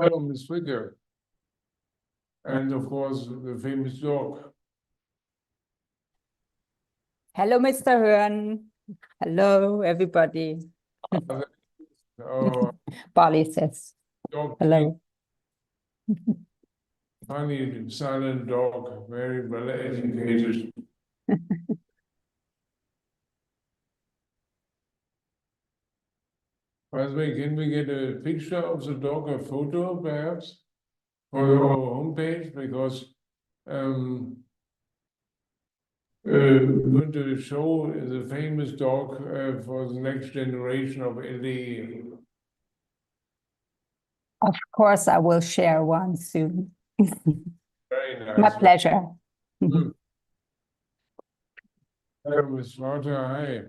Hello, Miss Flicker. And of course, the famous dog. Hello, Mr. Hearn. Hello, everybody. Our Bali says dog, hello. funny, silent dog, very well educated. By the way, can we get a picture of the dog, a photo perhaps, for our homepage? Because we want to show the famous dog for the next generation of LDE. Of course, I will share one soon. Very nice. My pleasure. Hello, Miss Slaughter. Hi.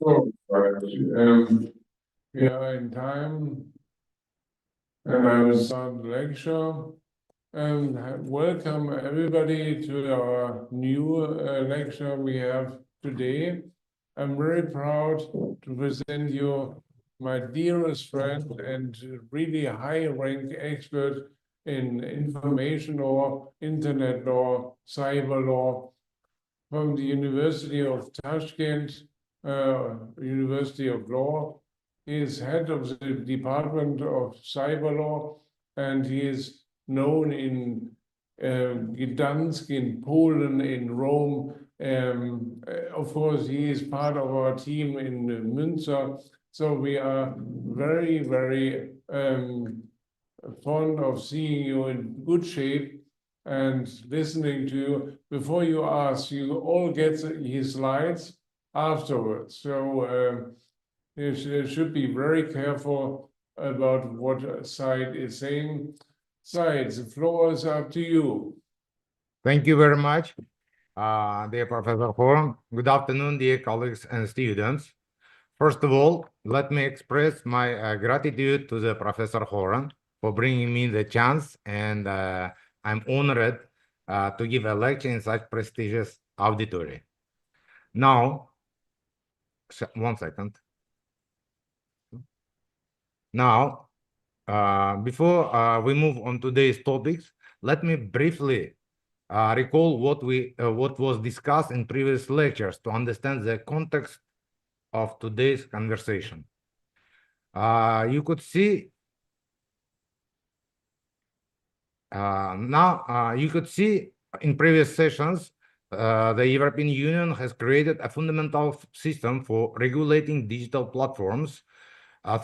So, we are in time, and I will start the lecture. Welcome everybody to our new lecture we have today. I'm very proud to present you my dearest friend and really high-rank expert in information law, internet law, cyber law from the University of Tashkent, University of Law. He is head of the Department of Cyber Law, and he is known in Gdansk, in Poland, in Rome. Of course, he is part of our team in Münster. So we are very, very fond of seeing you in good shape and listening to you. Before you ask, you all get his slides afterwards. So you should be very careful about what Said is saying. Said, the floor is up to you. Thank you very much, dear Professor Horn. Good afternoon, dear colleagues and students. First of all, let me express my gratitude to the Professor Horn for bringing me the chance, and I'm honored to give a lecture in such prestigious auditory. Now, 1 second. Now, before we move on to today's topics, let me briefly recall what was discussed in previous lectures to understand the context of today's conversation. You could see you could see in previous sessions the European Union has created a fundamental system for regulating digital platforms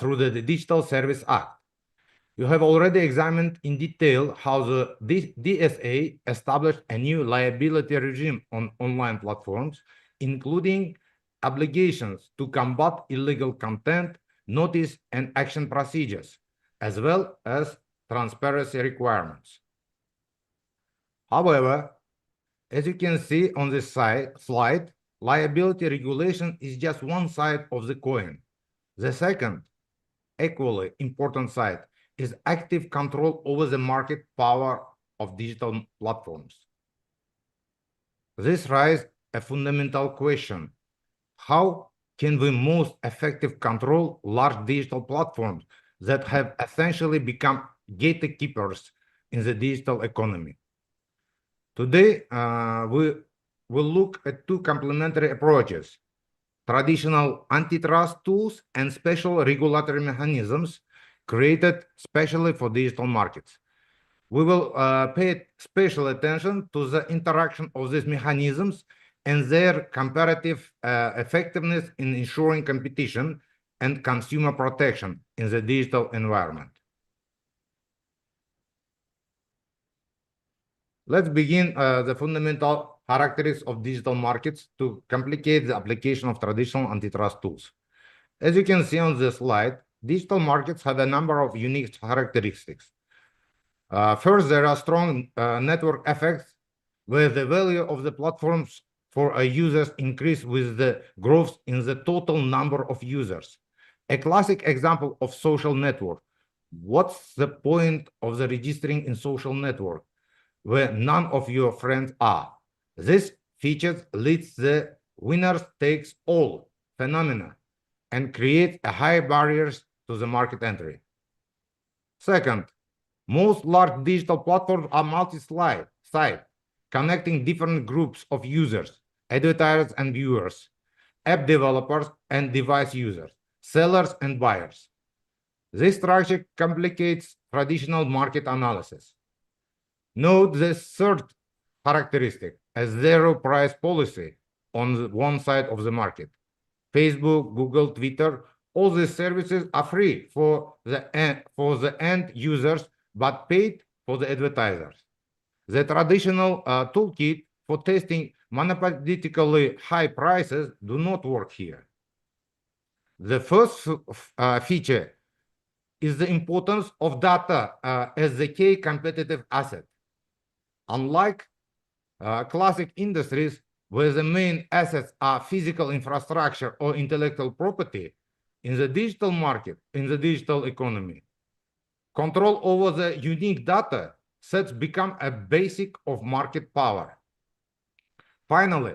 through the Digital Service Act. You have already examined in detail how the DSA established a new liability regime on online platforms, including obligations to combat illegal content, notice and action procedures, as well as transparency requirements. However, as you can see on this slide, liability regulation is just one side of the coin. The second, equally important side, is active control over the market power of digital platforms. This raises a fundamental question. How can we most effectively control large digital platforms that have essentially become gatekeepers in the digital economy? Today, we will look at two complementary approaches: traditional antitrust tools and special regulatory mechanisms created specially for digital markets. We will pay special attention to the interaction of these mechanisms and their comparative effectiveness in ensuring competition and consumer protection in the digital environment. Let's begin the fundamental characteristics of digital markets to complicate the application of traditional antitrust tools. As you can see on the slide, digital markets have a number of unique characteristics. First, there are strong network effects where the value of the platforms for users increase with the growth in the total number of users. A classic example of social network What's the point of the registering in social network where none of your friends are? This feature leads the winners takes all phenomena and creates a high barriers to the market entry. Second, most large digital platforms are multi-site, connecting different groups of users, advertisers and viewers, app developers and device users, sellers and buyers. This structure complicates traditional market analysis. Note the third characteristic, a zero price policy on one side of the market. Facebook, Google, Twitter, all these services are free for the end users, but paid for the advertisers. The traditional toolkit for testing monopolistically high prices do not work here. The first feature is the importance of data as the key competitive asset. Unlike classic industries where the main assets are physical infrastructure or intellectual property, in the digital market, in the digital economy, control over the unique data sets become a basic of market power. Finally,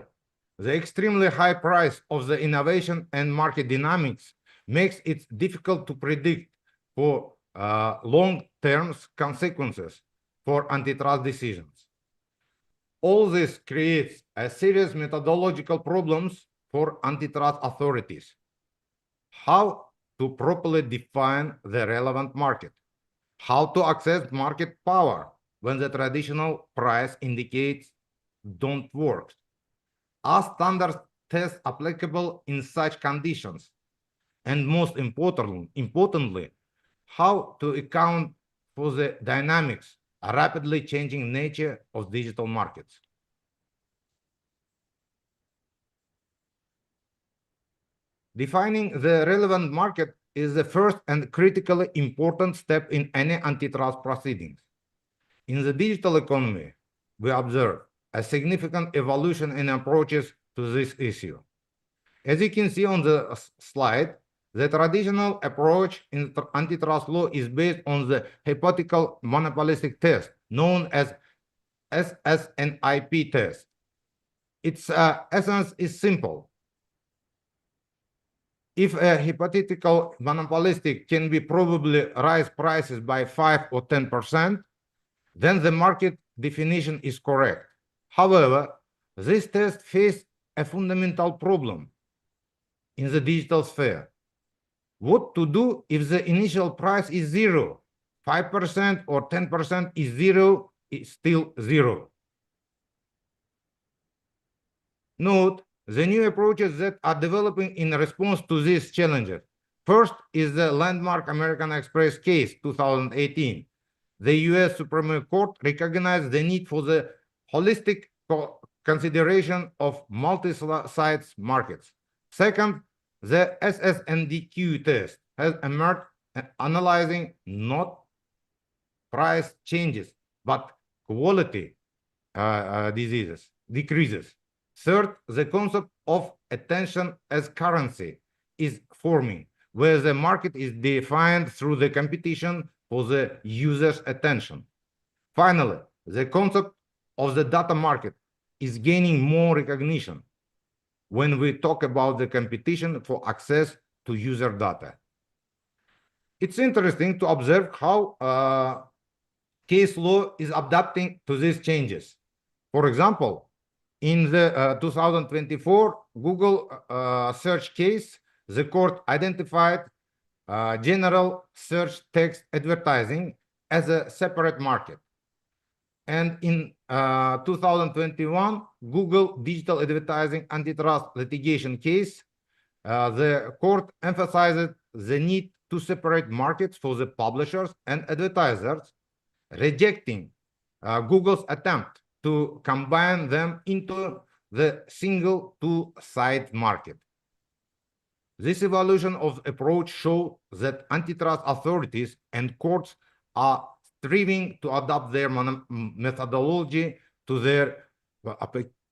the extremely high price of the innovation and market dynamics makes it difficult to predict for long-term consequences for antitrust decisions. All this creates a serious methodological problems for antitrust authorities. How to properly define the relevant market? How to access market power when the traditional price indicates don't work? Are standard tests applicable in such conditions? And most importantly, how to account for the dynamics, a rapidly changing nature of digital markets? Defining the relevant market is the first and critically important step in any antitrust proceedings. In the digital economy, we observe a significant evolution in approaches to this issue. As you can see on the slide, the traditional approach in antitrust law is based on the hypothetical monopolistic test known as SSNIP test. Its essence is simple. If a hypothetical monopolistic can be probably raise prices by 5 or 10%, then the market definition is correct. However, this test faces a fundamental problem in the digital sphere. What to do if the initial price is zero? 5% or 10% is zero, is still zero. Note the new approaches that are developing in response to these challenges. First is the landmark American Express case, 2018. The US Supreme Court recognized the need for the holistic consideration of multi-site markets. Second, the SSNDQ test has emerged, analyzing not price changes, but quality decreases. Third, the concept of attention as currency is forming, where the market is defined through the competition for the user's attention. Finally, the concept of the data market is gaining more recognition when we talk about the competition for access to user data. It's interesting to observe how case law is adapting to these changes. For example, in the 2024 Google search case, the court identified general search text advertising as a separate market. And in 2021, Google digital advertising antitrust litigation case, the court emphasized the need to separate markets for the publishers and advertisers, rejecting Google's attempt to combine them into the single two-side market. This evolution of approach shows that antitrust authorities and courts are striving to adapt their methodology to their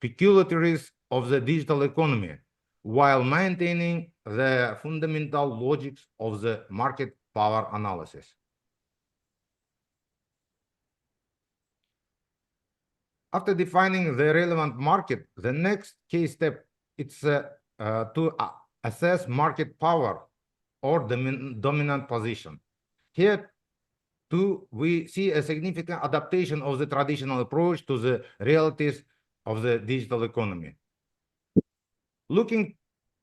peculiarities of the digital economy, while maintaining the fundamental logics of the market power analysis. After defining the relevant market, the next key step is to assess market power or dominant position. Here, too, we see a significant adaptation of the traditional approach to the realities of the digital economy. Looking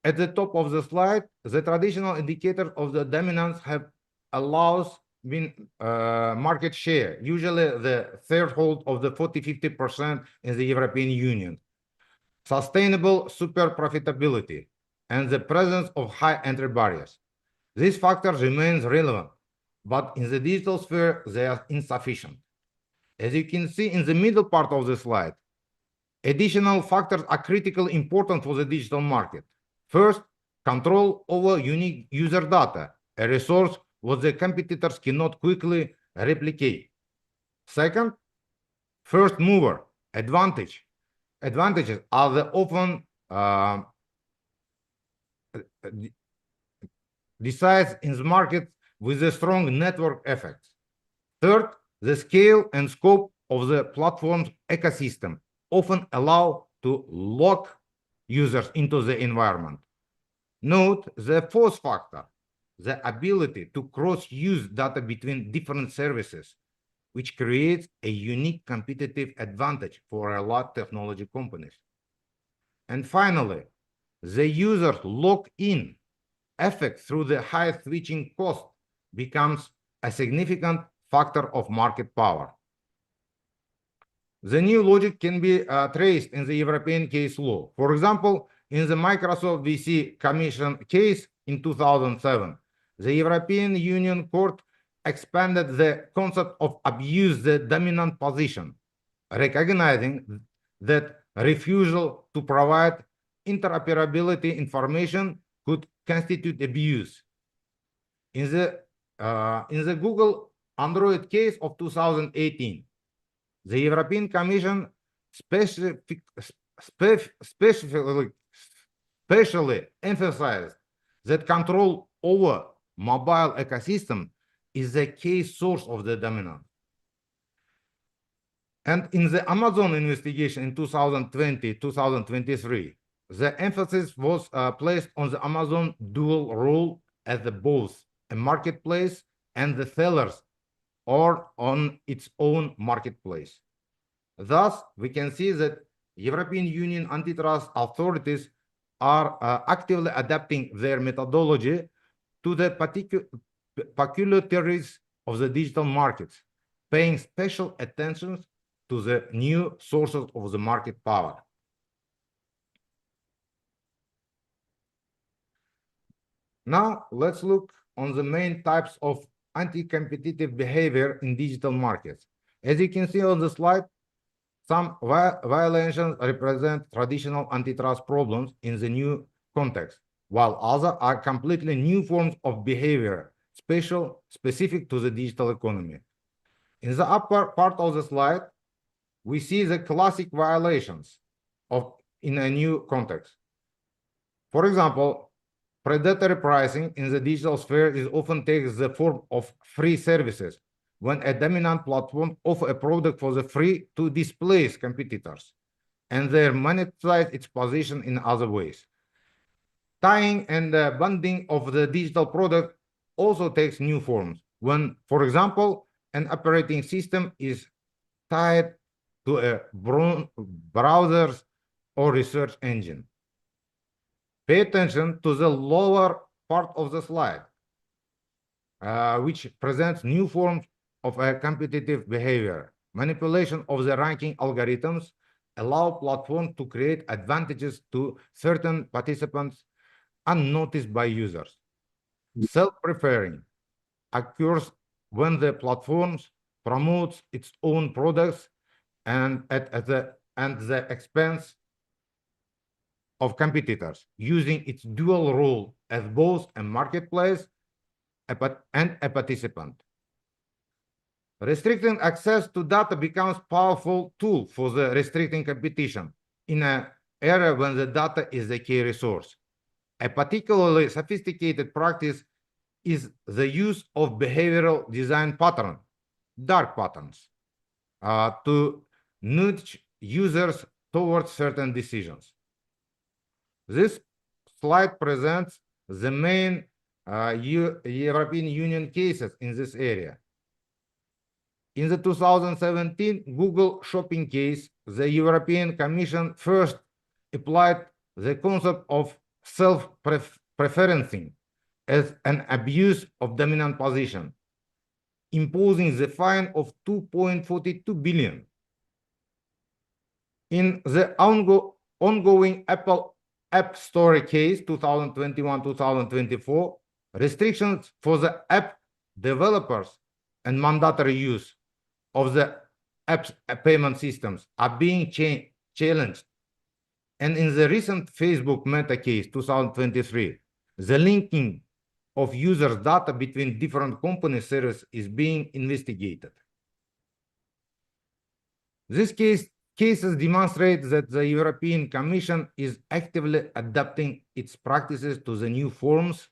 at the top of the slide, the traditional indicators of the dominance have allows market share, usually the threshold of the 40–50% in the European Union, sustainable super profitability, and the presence of high entry barriers. These factors remain relevant, but in the digital sphere, they are insufficient. As you can see in the middle part of the slide, additional factors are critically important for the digital market. First, control over unique user data, a resource what the competitors cannot quickly replicate. Second, first mover advantage. Advantages are the often decides in the market with a strong network effect. Third, the scale and scope of the platform's ecosystem often allow to lock users into the environment. Note the fourth factor, the ability to cross-use data between different services, which creates a unique competitive advantage for a lot of technology companies. And finally, the user lock-in effect through the high switching cost becomes a significant factor of market power. The new logic can be traced in the European case law. For example, in the Microsoft VC Commission case in 2007, the European Union Court expanded the concept of abuse the dominant position, recognizing that refusal to provide interoperability information could constitute abuse. In the Google Android case of 2018, the European Commission specially emphasized that control over mobile ecosystem is the key source of the dominance. And in the Amazon investigation in 2020-2023, the emphasis was placed on the Amazon dual role as both a marketplace and the sellers or on its own marketplace. Thus, we can see that European Union antitrust authorities are actively adapting their methodology to the peculiarities of the digital markets, paying special attention to the new sources of the market power. Now, let's look on the main types of anti-competitive behavior in digital markets. As you can see on the slide, some violations represent traditional antitrust problems in the new context, while others are completely new forms of behavior, specific to the digital economy. In the upper part of the slide, we see the classic violations in a new context. For example, predatory pricing in the digital sphere often takes the form of free services, when a dominant platform offers a product for the free to displace competitors, and they monetize its position in other ways. Tying and bundling of the digital product also takes new forms, when, for example, an operating system is tied to a browser or research engine. Pay attention to the lower part of the slide, which presents new forms of a competitive behavior. Manipulation of the ranking algorithms allow platforms to create advantages to certain participants unnoticed by users. Self-preferring occurs when the platforms promotes its own products and at the expense of competitors, using its dual role as both a marketplace and a participant. Restricting access to data becomes a powerful tool for the restricting competition in an era when the data is the key resource. A particularly sophisticated practice is the use of behavioral design patterns, dark patterns, to nudge users towards certain decisions. This slide presents the main European Union cases in this area. In the 2017 Google shopping case, the European Commission first applied the concept of self-preferencing as an abuse of dominant position, imposing the fine of 2.42 billion. In the ongoing Apple App Store case 2021-2024, restrictions for the app developers and mandatory use of the app's payment systems are being challenged. And in the recent Facebook Meta case 2023, the linking of users' data between different company services is being investigated. These cases demonstrate that the European Commission is actively adapting its practices to the new forms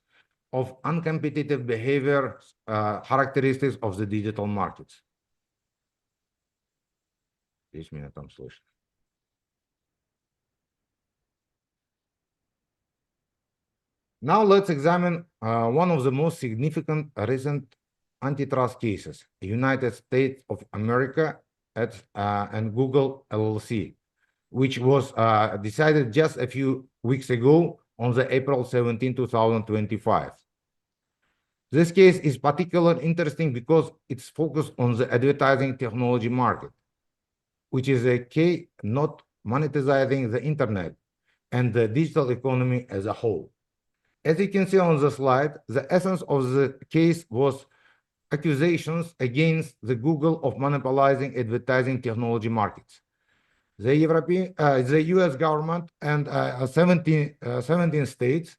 of uncompetitive behavior characteristics of the digital markets. Здесь меня там слышно. Now let's examine one of the most significant recent antitrust cases, United States of America and Google LLC, which was decided just a few weeks ago on the April 17, 2025. This case is particularly interesting because it's focused on the advertising technology market, which is a key not monetizing the internet and the digital economy as a whole. As you can see on the slide, the essence of the case was accusations against the Google of monopolizing advertising technology markets. The US government and 17 states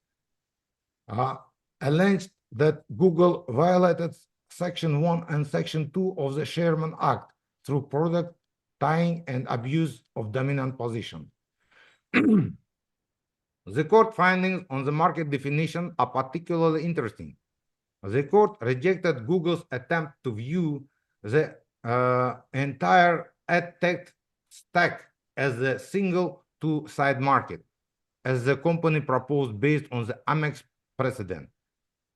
alleged that Google violated Section 1 and Section 2 of the Sherman Act through product tying and abuse of dominant position. The court findings on the market definition are particularly interesting. The court rejected Google's attempt to view the entire ad tech stack as a single two-side market, as the company proposed based on the Amex precedent,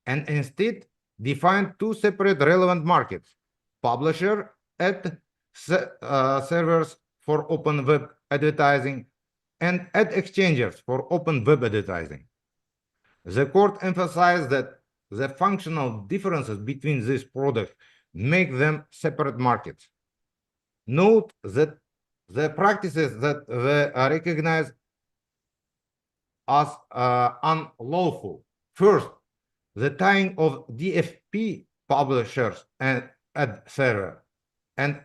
and instead defined two separate relevant markets: publisher ad servers for open web advertising and ad exchangers for open web advertising. The court emphasized that the functional differences between these products make them separate markets. Note that the practices that were recognized as unlawful. First, the tying of DFP publishers and ad server and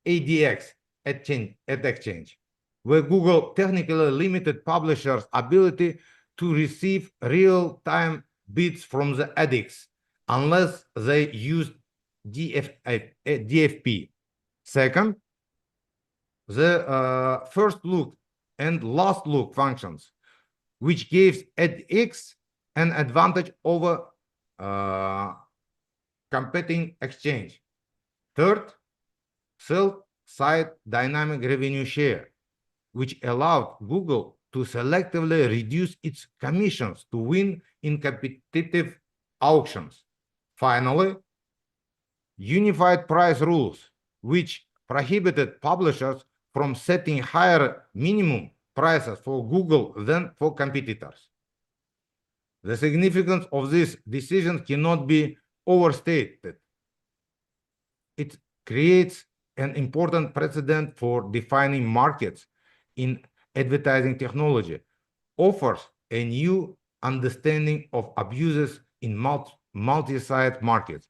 ADX ad exchange, where Google technically limited publishers' ability to receive real-time bids from the addicts unless they used DFP. Second, the first look and last look functions, which gives AdX an advantage over competing exchange. Third, sell-side dynamic revenue share, which allowed Google to selectively reduce its commissions to win in competitive auctions. Finally, unified price rules, which prohibited publishers from setting higher minimum prices for Google than for competitors. The significance of this decision cannot be overstated. It creates an important precedent for defining markets in advertising technology, offers a new understanding of abuses in multi-site markets,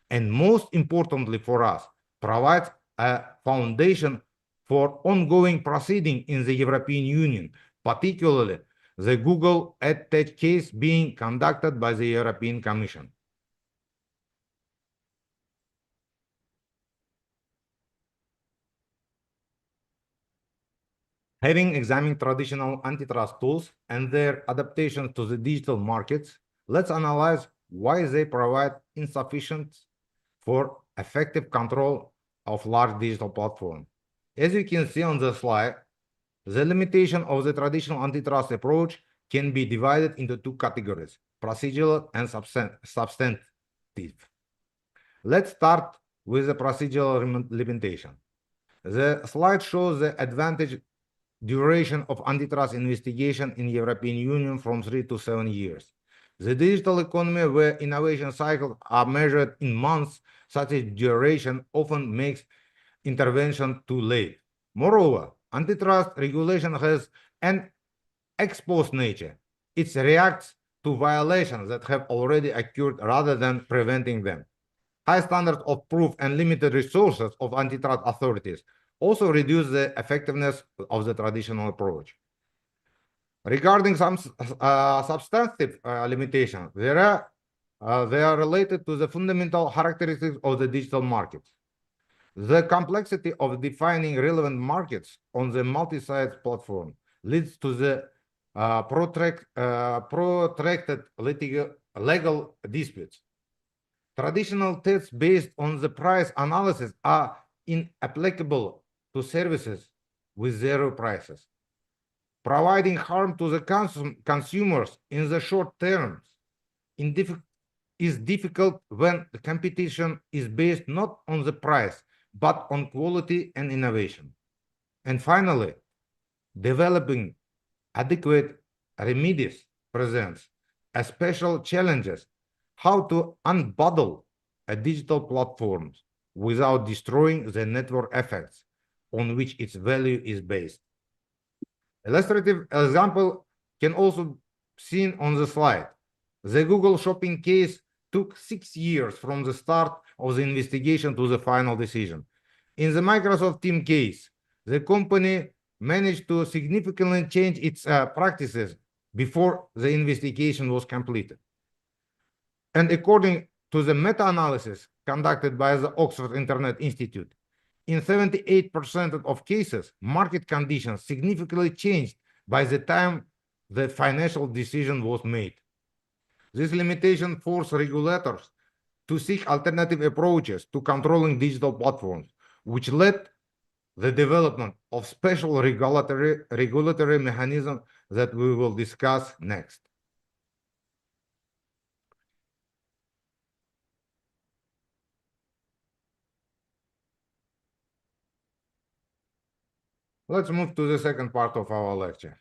and most importantly for us, provides a foundation for ongoing proceeding in the European Union, particularly the Google AdTech case being conducted by the European Commission. Having examined traditional antitrust tools and their adaptation to the digital markets, let's analyze why they provide insufficient for effective control of large digital platforms. As you can see on the slide, the limitation of the traditional antitrust approach can be divided into two categories, procedural and substantive. Let's start with the procedural limitation. The slide shows the advantage duration of antitrust investigation in European Union from 3 to 7 years. The digital economy, where innovation cycles are measured in months, such as duration often makes intervention too late. Moreover, antitrust regulation has an ex post nature. It reacts to violations that have already occurred rather than preventing them. High standards of proof and limited resources of antitrust authorities also reduce the effectiveness of the traditional approach. Regarding some substantive limitations, they are related to the fundamental characteristics of the digital market. The complexity of defining relevant markets on the multi-site platform leads to the protracted legal disputes. Traditional tests based on the price analysis are inapplicable to services with zero prices. Providing harm to the consumers in the short term is difficult when the competition is based not on the price, but on quality and innovation. And finally, developing adequate remedies presents a special challenges how to unbundle a digital platform without destroying the network effects on which its value is based. Illustrative example can also be seen on the slide. The Google Shopping case took 6 years from the start of the investigation to the final decision. In the Microsoft Teams case, the company managed to significantly change its practices before the investigation was completed. And according to the meta-analysis conducted by the Oxford Internet Institute, in 78% of cases, market conditions significantly changed by the time the financial decision was made. This limitation forced regulators to seek alternative approaches to controlling digital platforms, which led the development of special regulatory mechanisms that we will discuss next. Let's move to the second part of our lecture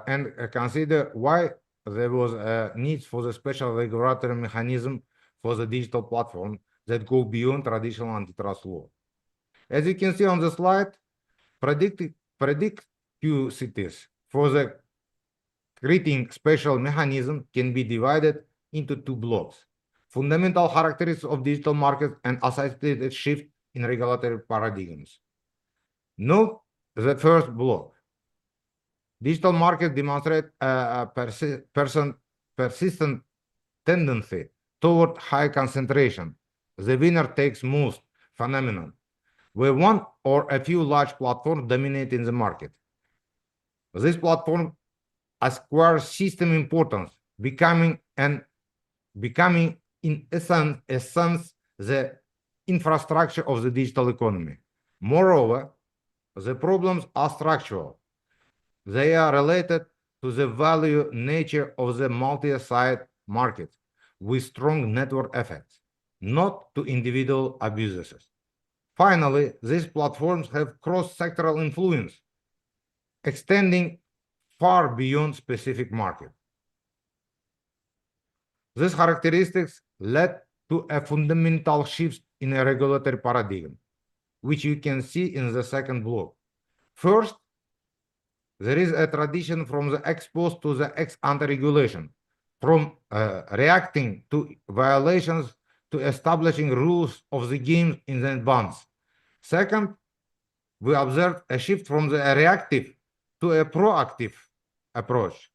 and consider why there was a need for the special regulatory mechanism for the digital platform that go beyond traditional antitrust law. As you can see on the slide, predictive cities for the creating special mechanism can be divided into two blocks: fundamental characteristics of digital markets and associated shift in regulatory paradigms. Note the first block. Digital markets demonstrate a persistent tendency toward high concentration, the winner takes most phenomenon, where one or a few large platforms dominate in the market. This platform acquires system importance, becoming in essence the infrastructure of the digital economy. Moreover, the problems are structural. They are related to the value nature of the multi-site market with strong network effects, not to individual abuses. Finally, these platforms have cross-sectoral influence, extending far beyond specific market. These characteristics led to a fundamental shift in a regulatory paradigm, which you can see in the second block. First, there is a tradition from the ex post to the ex-ante regulation, from reacting to violations to establishing rules of the game in advance. Second, we observed a shift from the reactive to a proactive approach.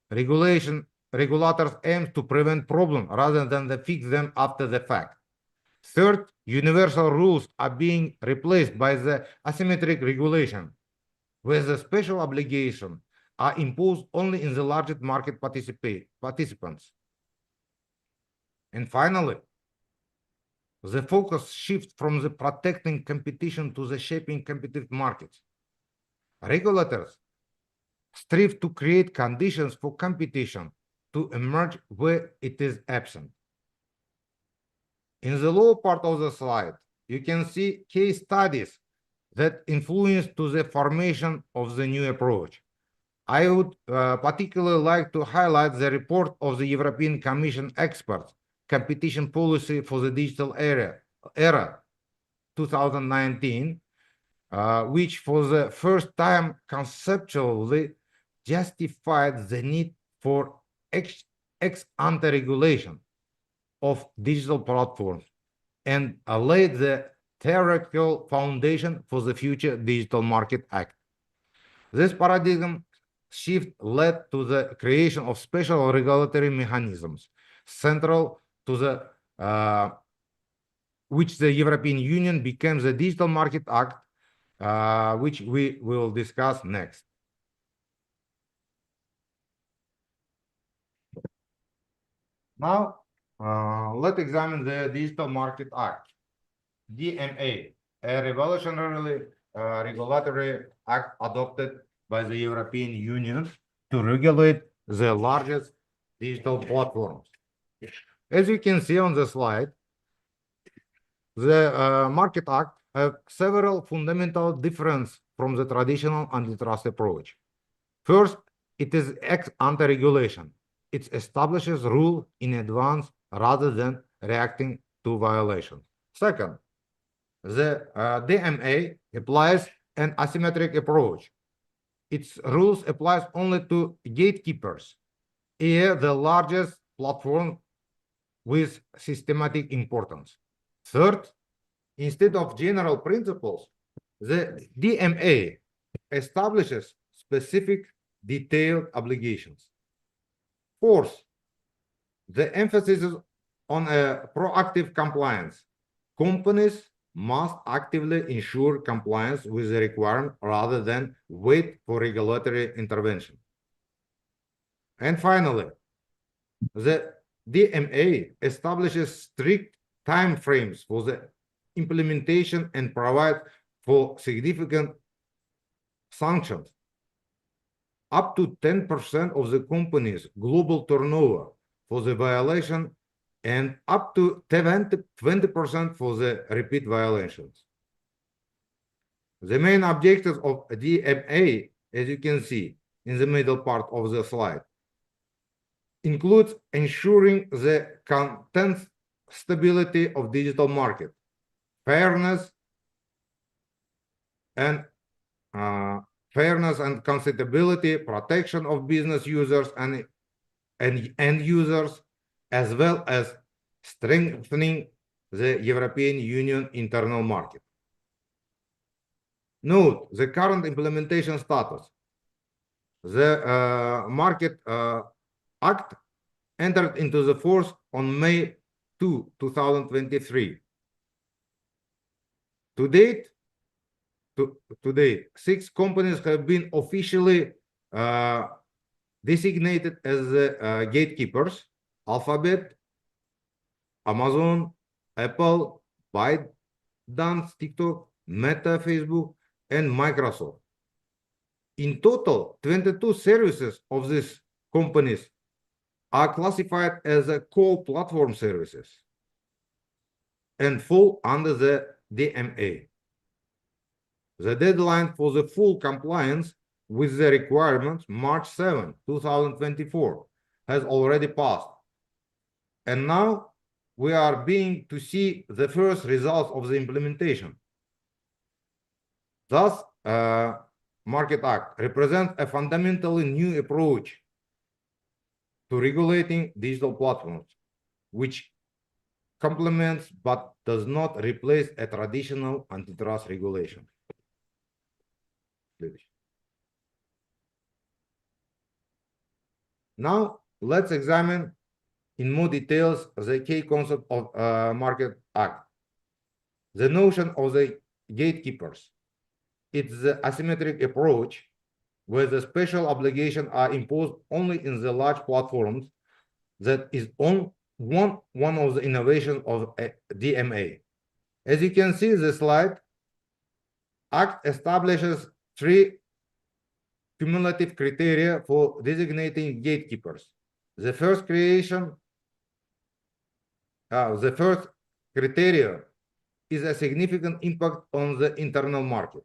Regulators aim to prevent problems rather than to fix them after the fact. Third, universal rules are being replaced by the asymmetric regulation, where the special obligations are imposed only in the largest market participants. And finally, the focus shifts from the protecting competition to the shaping competitive markets. Regulators strive to create conditions for competition to emerge where it is absent. In the lower part of the slide, you can see case studies that influence to the formation of the new approach. I would particularly like to highlight the report of the European Commission experts, Competition Policy for the Digital Era 2019, which for the first time conceptually justified the need for ex-ante regulation of digital platforms and laid the theoretical foundation for the future Digital Market Act. This paradigm shift led to the creation of special regulatory mechanisms central to the which the European Union became the Digital Market Act, which we will discuss next. Now, let's examine the Digital Market Act, DMA, a revolutionary regulatory act adopted by the European Union to regulate the largest digital platforms. As you can see on the slide, the Market Act has several fundamental differences from the traditional antitrust approach. First, it is ex-ante regulation. It establishes rules in advance rather than reacting to violations. Second, the DMA applies an asymmetric approach. Its rules applies only to gatekeepers, here the largest platform with systematic importance. Third, instead of general principles, the DMA establishes specific detailed obligations. Fourth, the emphasis is on a proactive compliance. Companies must actively ensure compliance with the requirement rather than wait for regulatory intervention. And finally, the DMA establishes strict time frames for the implementation and provides for significant sanctions. Up to 10% of the company's global turnover for the violation and up to 20% for the repeat violations. The main objectives of DMA, as you can see in the middle part of the slide, includes ensuring the content stability of digital market, fairness and accountability, protection of business users and end users, as well as strengthening the European Union internal market. Note the current implementation status. The Market Act entered into the force on May 2, 2023. To date, 6 companies have been officially designated as gatekeepers: Alphabet, Amazon, Apple, ByteDance, TikTok, Meta, Facebook, and Microsoft. In total, 22 services of these companies are classified as core platform services and fall under the DMA. The deadline for the full compliance with the requirements, March 7, 2024, has already passed. And now we are beginning to see the first results of the implementation. Thus, Market Act represents a fundamentally new approach to regulating digital platforms, which complements but does not replace a traditional antitrust regulation. Now, let's examine in more details the key concept of Market Act. The notion of the gatekeepers. It's the asymmetric approach where the special obligations are imposed only in the large platforms that is on one of the innovations of DMA. As you can see the slide, Act establishes 3 cumulative criteria for designating gatekeepers. The first criteria is a significant impact on the internal market.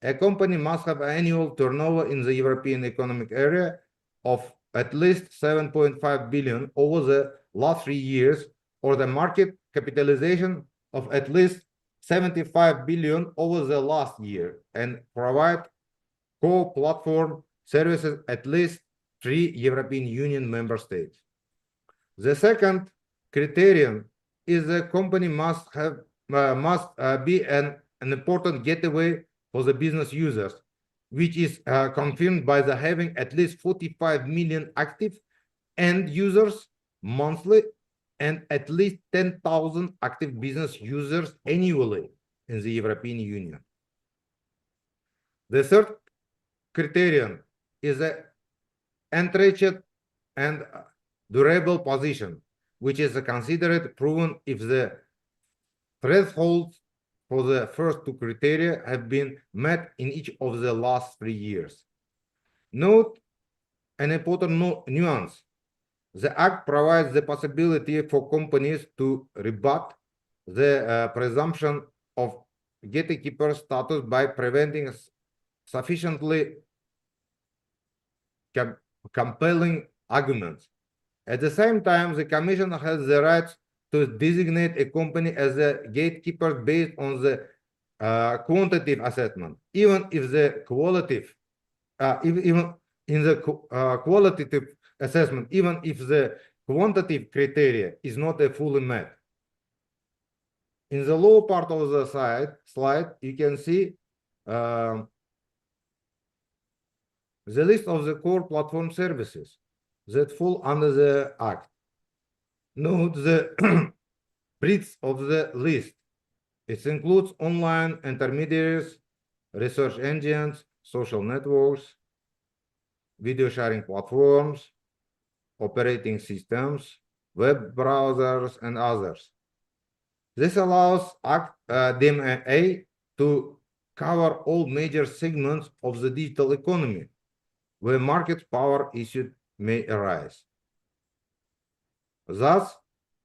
A company must have annual turnover in the European Economic Area of at least 7.5 billion over the last 3 years, or the market capitalization of at least 75 billion over the last year, and provide core platform services at least 3 European Union member states. The second criterion is the company must be an important gateway for the business users, which is confirmed by the having at least 45 million active end users monthly and at least 10,000 active business users annually in the European Union. The third criterion is an entrenched and durable position, which is considered proven if the thresholds for the first 2 criteria have been met in each of the last 3 years. Note an important nuance. The Act provides the possibility for companies to rebut the presumption of gatekeeper status by presenting sufficiently compelling arguments. At the same time, the Commission has the right to designate a company as a gatekeeper based on the quantitative assessment, even if the qualitative qualitative assessment, even if the quantitative criteria is not fully met. In the lower part of the slide, you can see the list of the core platform services that fall under the Act. Note the breadth of the list. It includes online intermediaries, research engines, social networks, video sharing platforms, operating systems, web browsers, and others. This allows DMA to cover all major segments of the digital economy where market power issues may arise. Thus,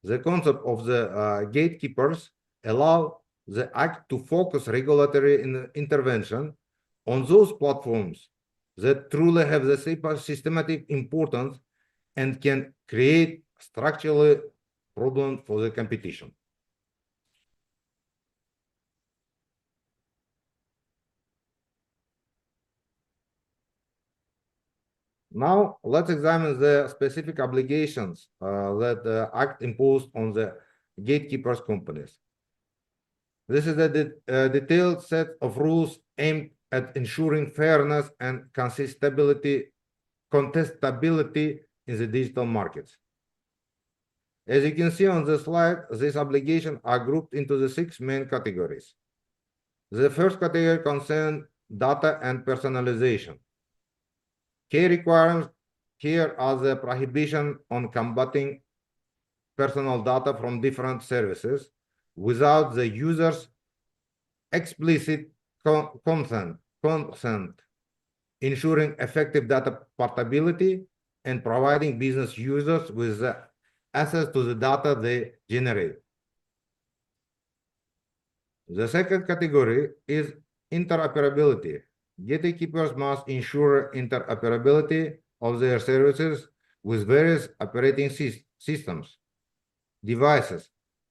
the concept of the gatekeepers allow the Act to focus regulatory intervention on those platforms that truly have the systematic importance and can create structural problems for the competition. Now, let's examine the specific obligations that the Act imposed on the gatekeepers companies. This is a detailed set of rules aimed at ensuring fairness and contestability in the digital markets. As you can see on the slide, these obligations are grouped into the 6 main categories. The first category concerns data and personalization. Key requirements here are the prohibition on combating personal data from different services without the user's explicit consent, ensuring effective data portability and providing business users with access to the data they generate. The second category is interoperability. Gatekeepers must ensure interoperability of their services with various operating systems, devices,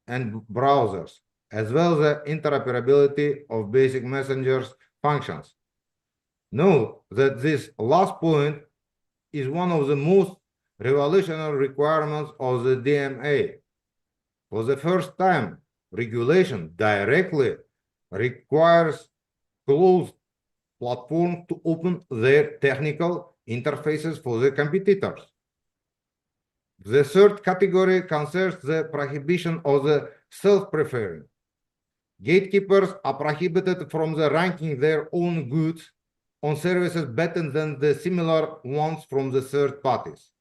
and browsers, as well as the interoperability of basic messengers functions. Note that this last point is one of the most revolutionary requirements of the DMA. For the first time, regulation directly requires closed platforms to open their technical interfaces for the competitors. The third category concerns the prohibition of the self-preferring. Gatekeepers are prohibited from ranking their own goods on services better than the similar ones from the third parties,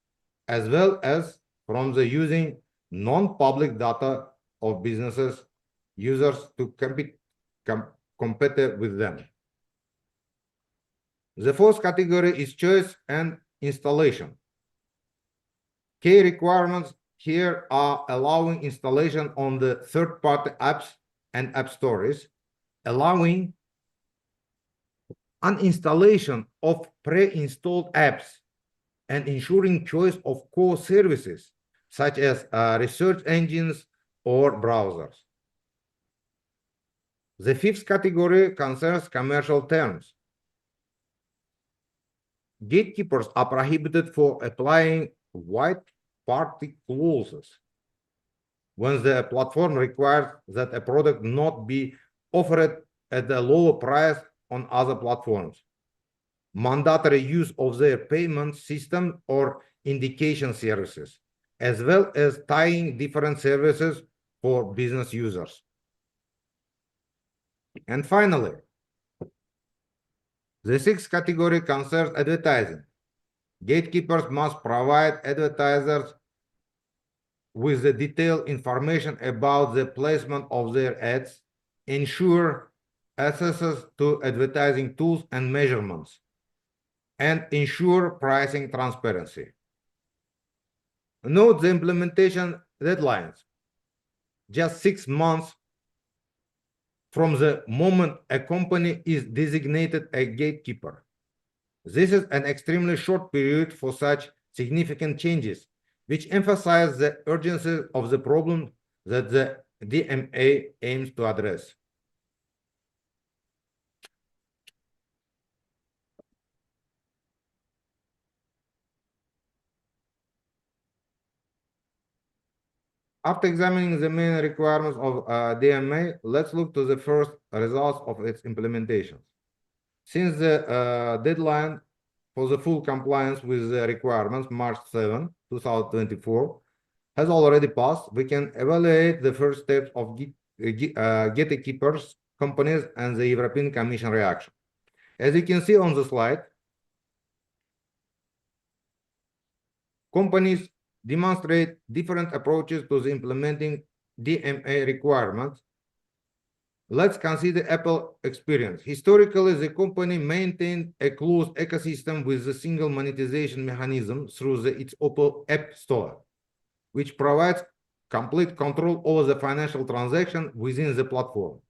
as well as from using non-public data of businesses users to compete with them. The fourth category is choice and installation. Key requirements here are allowing installation on the third-party apps and app stores, allowing uninstallation of pre-installed apps, and ensuring choice of core services such as research engines or browsers. The fifth category concerns commercial terms. Gatekeepers are prohibited for applying wide party clauses when the platform requires that a product not be offered at a lower price on other platforms, mandatory use of their payment system or indication services, as well as tying different services for business users. And finally, the sixth category concerns advertising. Gatekeepers must provide advertisers with the detailed information about the placement of their ads, ensure access to advertising tools and measurements, and ensure pricing transparency. Note the implementation deadlines. Just 6 months from the moment a company is designated a gatekeeper. This is an extremely short period for such significant changes, which emphasize the urgency of the problem that the DMA aims to address. After examining the main requirements of DMA, let's look to the first results of its implementation. Since the deadline for the full compliance with the requirements, March 7, 2024, has already passed, we can evaluate the first steps of gatekeepers, companies, and the European Commission reaction. As you can see on the slide, companies demonstrate different approaches to the implementing DMA requirements. Let's consider Apple experience. Historically, the company maintained a closed ecosystem with a single monetization mechanism through its Apple App Store, which provides complete control over the financial transaction within the platform.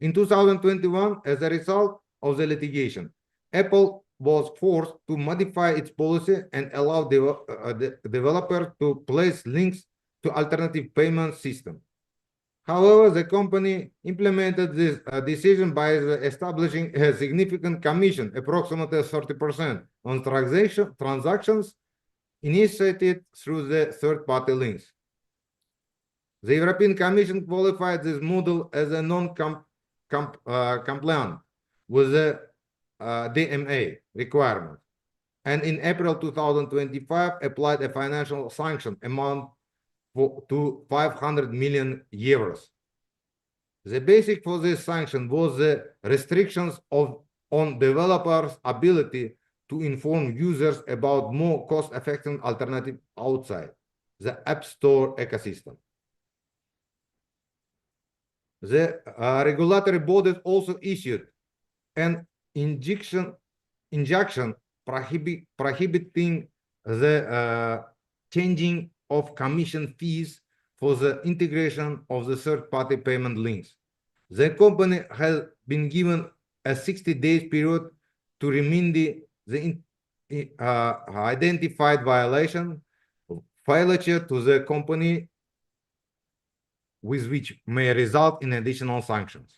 In 2021, as a result of the litigation, Apple was forced to modify its policy and allow developers to place links to alternative payment systems. However, the company implemented this decision by establishing a significant commission, approximately 30%, on transactions initiated through the third-party links. The European Commission qualified this model as a non-compliant with the DMA requirement, and in April 2025 applied a financial sanction amount to 500 million euros. The basis for this sanction was the restrictions on developers' ability to inform users about more cost-effective alternatives outside the App Store ecosystem. The regulatory bodies also issued an injunction prohibiting the changing of commission fees for the integration of the third-party payment links. The company has been given a 60-day period to remedy the identified violation failure to the company, with which may result in additional sanctions.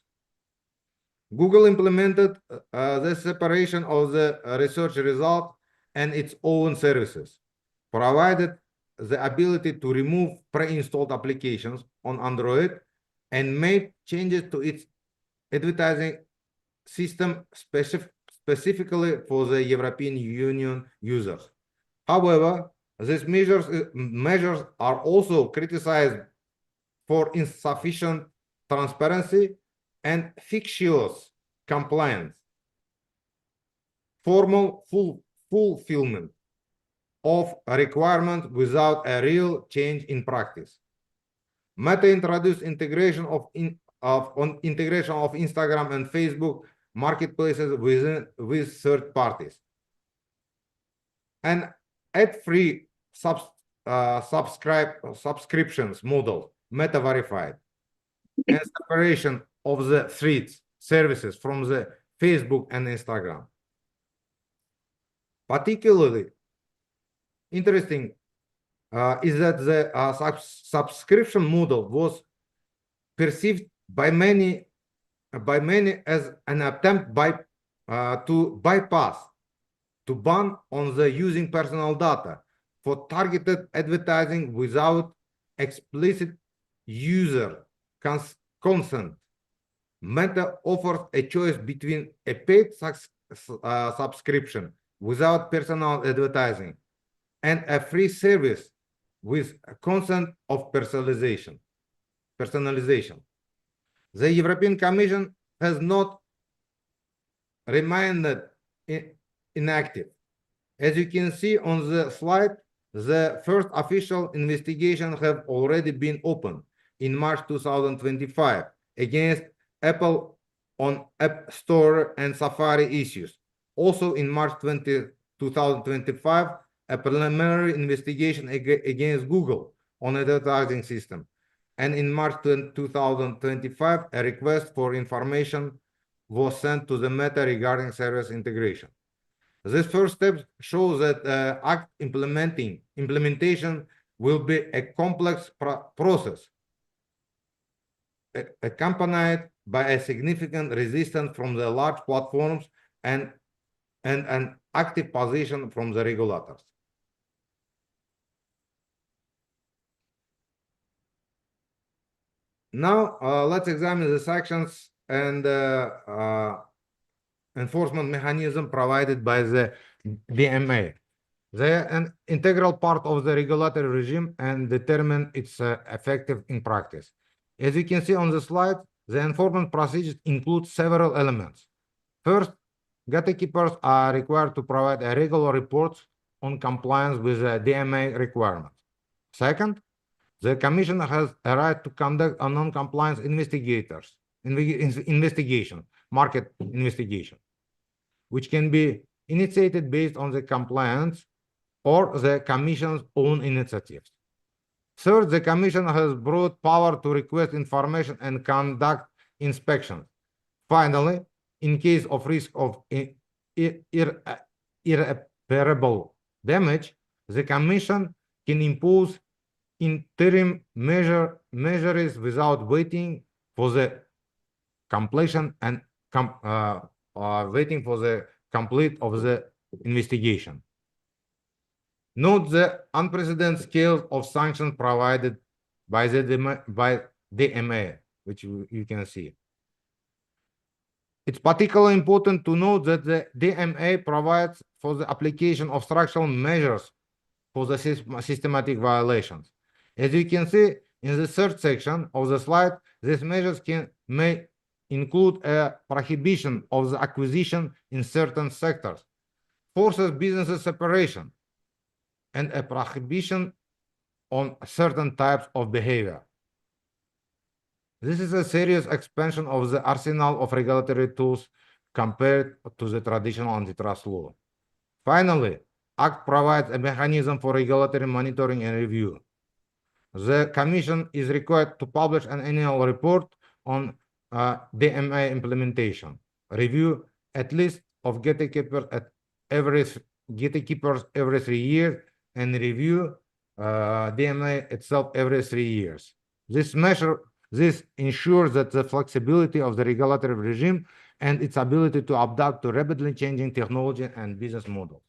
Google implemented the separation of the research result and its own services, provided the ability to remove pre-installed applications on Android, and made changes to its advertising system specifically for the European Union users. However, these measures are also criticized for insufficient transparency and fictitious compliance, formal fulfillment, of a requirement without a real change in practice. Meta introduced integration of Instagram and Facebook marketplaces with third parties. An ad-free subscriptions model, Meta verified, and separation of the threads services from the Facebook and Instagram. Particularly interesting is that the subscription model was perceived by many as an attempt to bypass, to ban on the using personal data for targeted advertising without explicit user consent. Meta offers a choice between a paid subscription without personal advertising and a free service with consent of personalization. The European Commission has not remained inactive. As you can see on the slide, the first official investigation have already been opened in March 2025 against Apple on App Store and Safari issues. Also in March 2025, a preliminary investigation against Google on advertising system. And in March 2025, a request for information was sent to the Meta regarding service integration. This first step shows that Act implementation will be a complex process, accompanied by a significant resistance from the large platforms and an active position from the regulators. Now, let's examine the sanctions and enforcement mechanism provided by the DMA. They are an integral part of the regulatory regime and determine its effective in practice. As you can see on the slide, the enforcement procedures include several elements. First, gatekeepers are required to provide regular reports on compliance with the DMA requirements. Second, the Commission has a right to conduct a non-compliance market investigation, which can be initiated based on the compliance or the Commission's own initiatives. Third, the Commission has broad power to request information and conduct inspections. Finally, in case of risk of irreparable damage, the Commission can impose interim measures without waiting for the completion and waiting for the complete of the investigation. Note the unprecedented scale of sanctions provided by the DMA, which you can see. It's particularly important to note that the DMA provides for the application of structural measures for the systematic violations. As you can see in the third section of the slide, these measures may include a prohibition of the acquisition in certain sectors, forces business separation, and a prohibition on certain types of behavior. This is a serious expansion of the arsenal of regulatory tools compared to the traditional antitrust law. Finally, Act provides a mechanism for regulatory monitoring and review. The Commission is required to publish an annual report on DMA implementation, review at least of gatekeepers every 3 years, and review DMA itself every 3 years. This ensures that the flexibility of the regulatory regime and its ability to adapt to rapidly changing technology and business models.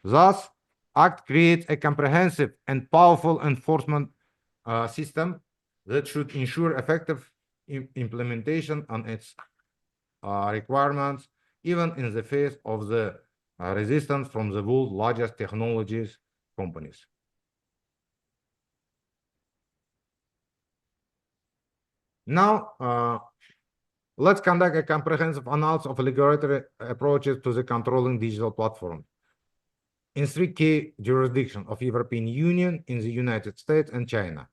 Thus, Act creates a comprehensive and powerful enforcement system that should ensure effective implementation on its requirements, even in the face of the resistance from the world's largest technologies companies. Now, let's conduct a comprehensive analysis of regulatory approaches to the controlling digital platform. in three key jurisdictions of European Union, in the United States and China.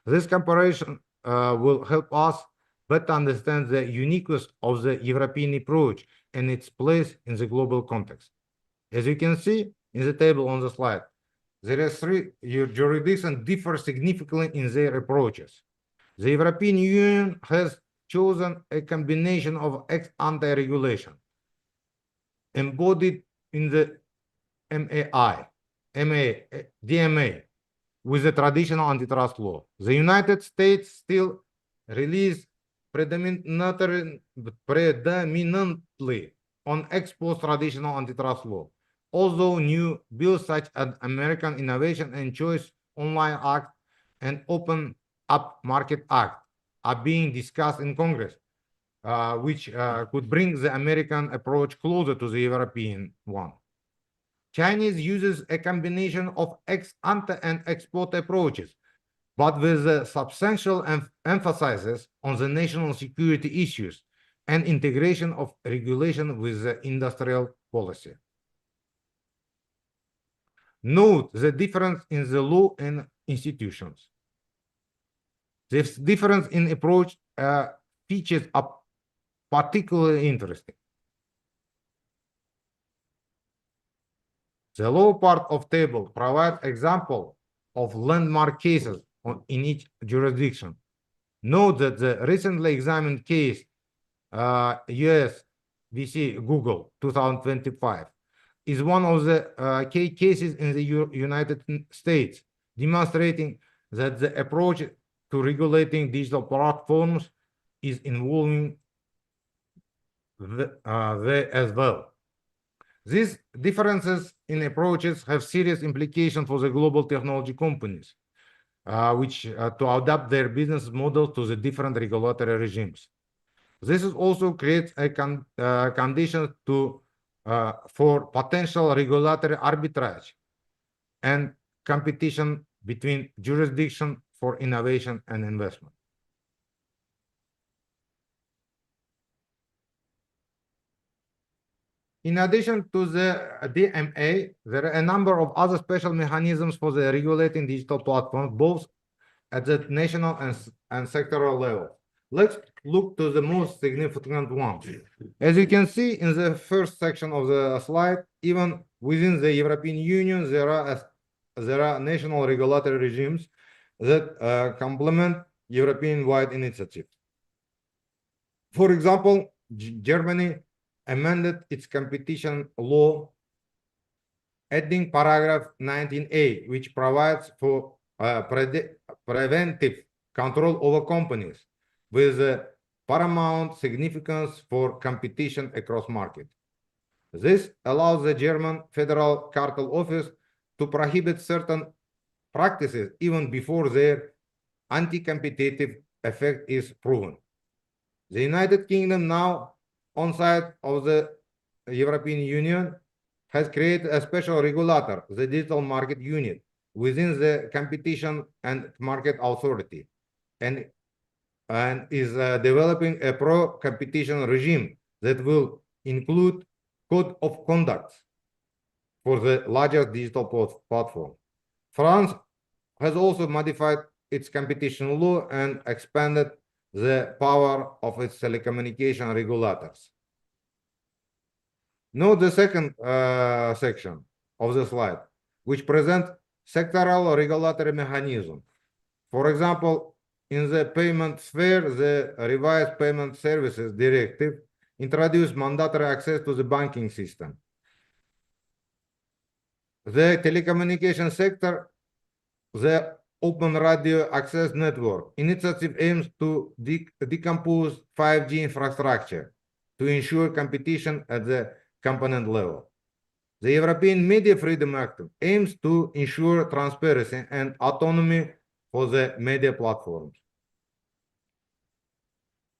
This comparison will help us better understand the uniqueness of the European approach and its place in the global context. As you can see in the table on the slide, there are three jurisdictions differ significantly in their approaches. The European Union has chosen a combination of ex-ante regulation embodied in the DMA, with the traditional antitrust law. The United States still relies predominantly on ex-post traditional antitrust law, although new bills such as American Innovation and Choice Online Act and Open Up Market Act are being discussed in Congress, which could bring the American approach closer to the European one. Chinese uses a combination of ex-ante and ex-post approaches, but with a substantial emphasis on the national security issues and integration of regulation with the industrial policy. Note the difference in the law and institutions. This difference in approach features are particularly interesting. The lower part of table provides example of landmark cases in each jurisdiction. Note that the recently examined case, US VC Google 2025, is one of the key cases in the United States, demonstrating that the approach to regulating digital platforms is involving there as well. These differences in approaches have serious implications for the global technology companies, which to adapt their business model to the different regulatory regimes. This is also creates a condition for potential regulatory arbitrage and competition between jurisdictions for innovation and investment. In addition to the DMA, there are a number of other special mechanisms for the regulating digital platforms, both at the national and sectoral level. Let's look to the most significant ones. As you can see in the first section of the slide, even within the European Union, there are national regulatory regimes that complement European-wide initiatives. For example, Germany amended its competition law, adding paragraph 19A, which provides for preventive control over companies with paramount significance for competition across markets. This allows the German Federal Cartel Office to prohibit certain practices even before their anti-competitive effect is proven. The United Kingdom, now on side of the European Union, has created a special regulator, the Digital Market Unit, within the Competition and Market Authority, and is developing a pro-competition regime that will include code of conduct for the largest digital platform. France has also modified its competition law and expanded the power of its telecommunication regulators. Note the second section of the slide, which presents sectoral regulatory mechanism. For example, in the payment sphere, the revised Payment Services Directive introduced mandatory access to the banking system. The telecommunication sector, the Open Radio Access Network initiative aims to decompose 5G infrastructure to ensure competition at the component level. The European Media Freedom Act aims to ensure transparency and autonomy for the media platforms.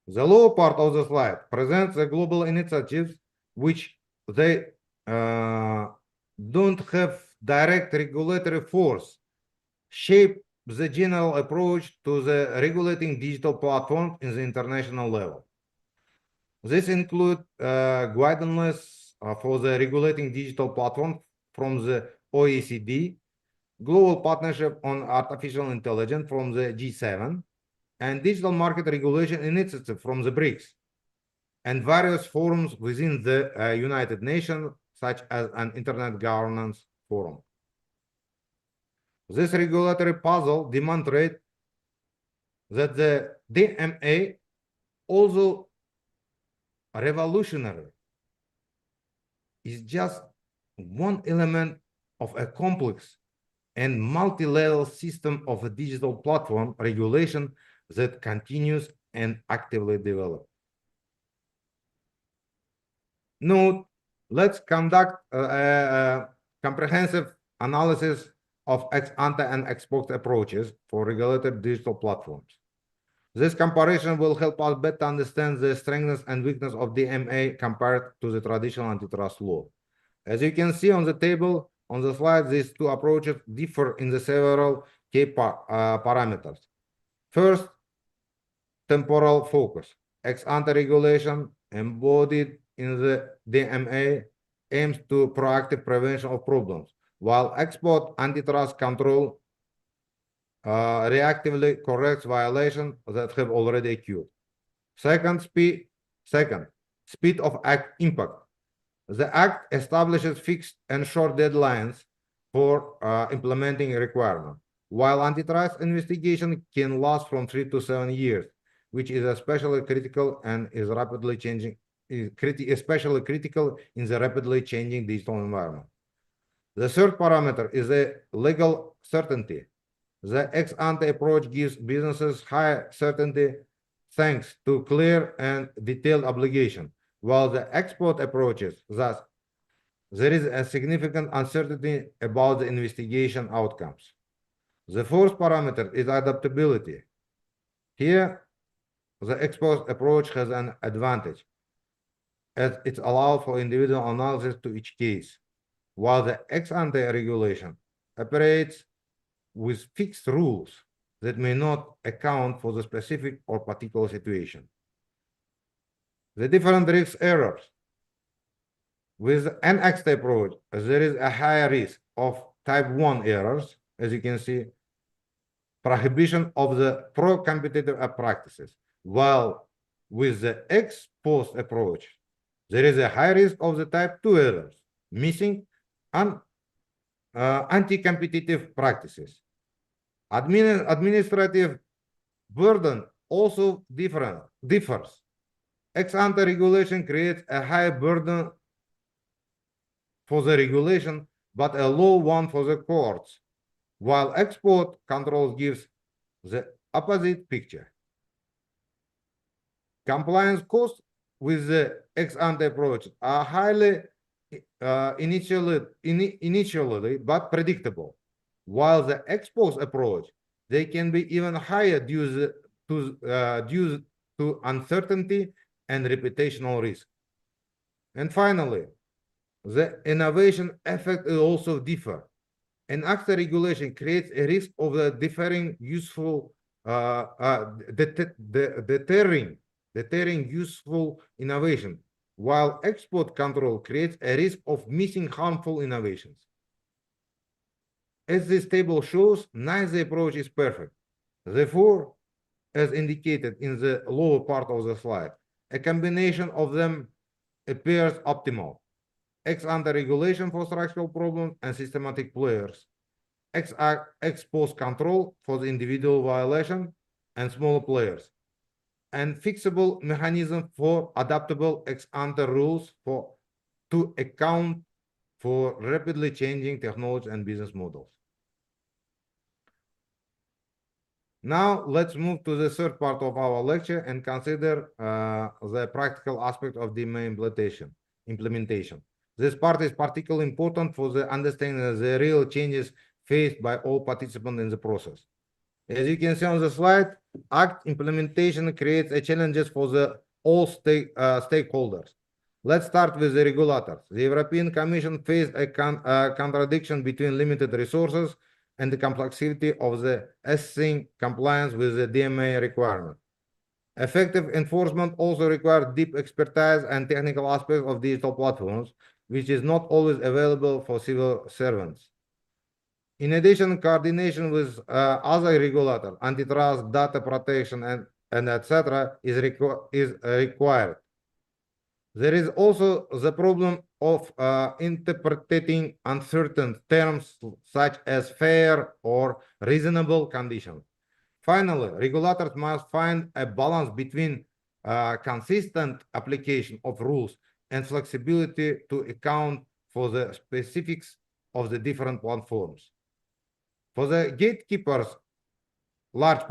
The lower part of the slide presents the global initiatives which they don't have direct regulatory force, shape the general approach to the regulating digital platforms in the international level. This includes guidelines for the regulating digital platform from the OECD, Global Partnership on Artificial Intelligence from the G7, and Digital Market Regulation Initiative from the BRICS, and various forums within the United Nations, such as an Internet Governance Forum. This regulatory puzzle demonstrates that the DMA, although revolutionary, is just one element of a complex and multi-level system of a digital platform regulation that continues and actively develops. Note, let's conduct a comprehensive analysis of ex-ante and ex-post approaches for regulated digital platforms. This comparison will help us better understand the strengths and weakness of DMA compared to the traditional antitrust law. As you can see on the table on the slide, these two approaches differ in the several key parameters. First, temporal focus. Ex-ante regulation embodied in the DMA aims to proactive prevention of problems, while ex-post antitrust control reactively corrects violations that have already occurred. Second, speed of act impact. The act establishes fixed and short deadlines for implementing a requirement, while antitrust investigation can last from 3 to 7 years, which is especially critical and is rapidly changing, especially critical in the rapidly changing digital environment. The third parameter is the legal certainty. The ex-ante approach gives businesses higher certainty thanks to clear and detailed obligation, while the ex-post approaches, thus, there is a significant uncertainty about the investigation outcomes. The fourth parameter is adaptability. Here, the ex-post approach has an advantage, as it allows for individual analysis to each case, while the ex-ante regulation operates with fixed rules that may not account for the specific or particular situation. The different risk errors. With an ex-ante approach, there is a higher risk of type 1 errors, as you can see, prohibition of the pro-competitive practices, while with the ex-post approach, there is a high risk of the type 2 errors, missing and anti-competitive practices. Administrative burden also differs. Ex-ante regulation creates a high burden for the regulation, but a low one for the courts, while ex-post controls gives the opposite picture. Compliance costs with the ex-ante approach are highly initially but predictable, while the ex-post approach, they can be even higher due to uncertainty and reputational risk. And finally, the innovation effect will also differ. An ex-ante regulation creates a risk of the deterring useful innovation, while ex-post control creates a risk of missing harmful innovations. As this table shows, neither approach is perfect. Therefore, as indicated in the lower part of the slide, a combination of them appears optimal. Ex-ante regulation for structural problems and systematic players. Ex-post control for the individual violation and smaller players. And fixable mechanism for adaptable ex-ante rules to account for rapidly changing technology and business models. Now, let's move to the third part of our lecture and consider the practical aspect of DMA implementation. This part is particularly important for the understanding of the real changes faced by all participants in the process. As you can see on the slide, Act implementation creates challenges for all stakeholders. Let's start with the regulators. The European Commission faced a contradiction between limited resources and the complexity of the assessing compliance with the DMA requirement. Effective enforcement also requires deep expertise and technical aspects of digital platforms, which is not always available for civil servants. In addition, coordination with other regulators, antitrust, data protection, and etc. is required. There is also the problem of interpreting uncertain terms such as fair or reasonable conditions. Finally, regulators must find a balance between consistent application of rules and flexibility to account for the specifics of the different platforms. For the gatekeepers, large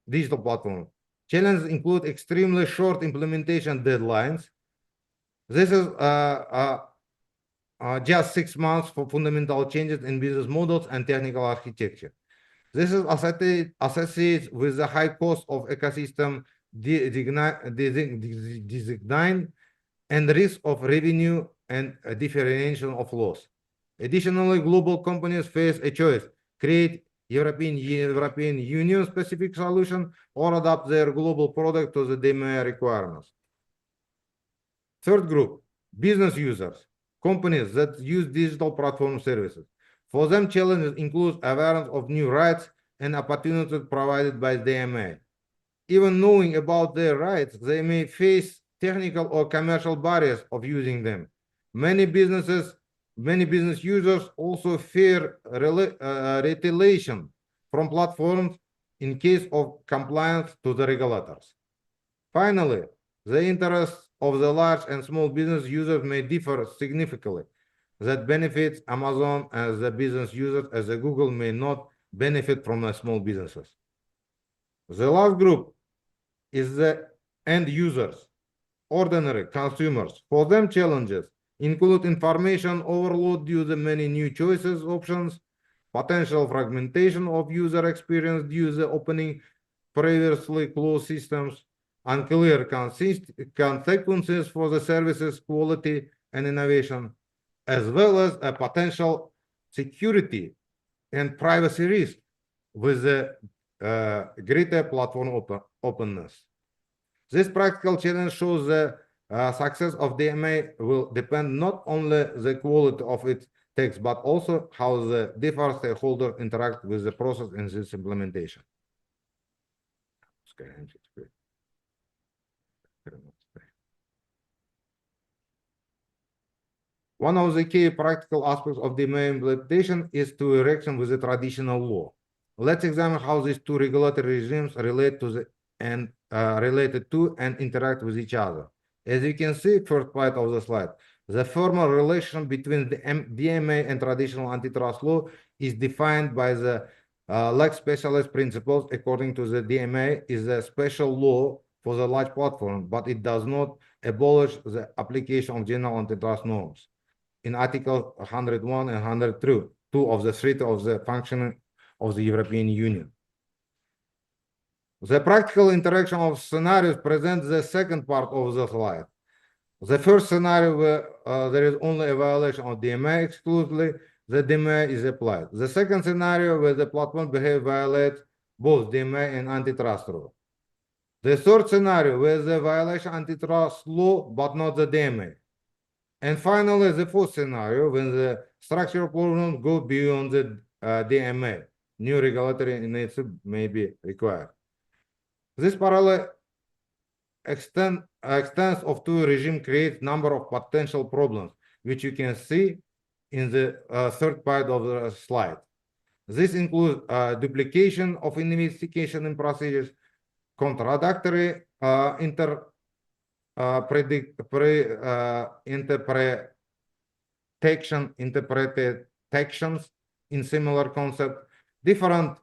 digital platform, challenges include extremely short implementation deadlines. This is just 6 months for fundamental changes in business models and technical architecture. This is associated with the high cost of ecosystem design and risk of revenue and differentiation of loss. Additionally, global companies face a choice: create European Union specific solution or adapt their global product to the DMA requirements. Third group, business users, companies that use digital platform services. For them, challenges include awareness of new rights and opportunities provided by DMA. Even knowing about their rights, they may face technical or commercial barriers of using them. Many business users also fear retaliation from platforms in case of compliance to the regulators. Finally, the interests of the large and small business users may differ significantly. That benefits Amazon as the business users, as the Google may not benefit from the small businesses. The last group is the end users, ordinary consumers. For them, challenges include information overload due to many new choices, options, potential fragmentation of user experience due to opening previously closed systems, unclear consequences for the services quality and innovation, as well as a potential security and privacy risk with the greater platform openness. This practical challenge shows the success of DMA will depend not only the quality of its text, but also how the different stakeholders interact with the process in this implementation. One of the key practical aspects of DMA implementation is to interaction with the traditional law. Let's examine how these two regulatory regimes relate to related to and interact with each other. As you can see, first part of the slide, the formal relation between the DMA and traditional antitrust law is defined by the lex specialis principles. According to the DMA, is a special law for the large platform, but it does not abolish the application of general antitrust norms. In Article 101 and 102 of the Treaty of the Functioning of the European Union. The practical interaction of scenarios presents the second part of the slide. The first scenario where there is only a violation of DMA exclusively, the DMA is applied. The second scenario where the platform behavior violates both DMA and antitrust law. The third scenario where the violation antitrust law but not the DMA. And finally, the fourth scenario when the structural problems go beyond the DMA. New regulatory initiative may be required. This parallel extent of two regimes creates number of potential problems, which you can see in the third part of the slide. This includes duplication of investigation and procedures, contradictory interpretations in similar concept, different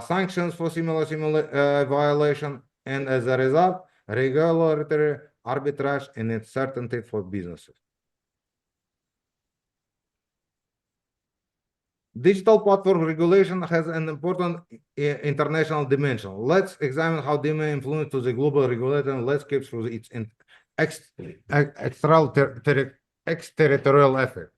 sanctions for similar violation, and as a result, regulatory arbitrage and uncertainty for businesses. Digital platform regulation has an important international dimension. Let's examine how DMA influences the global regulatory landscape through its extraterritorial effect.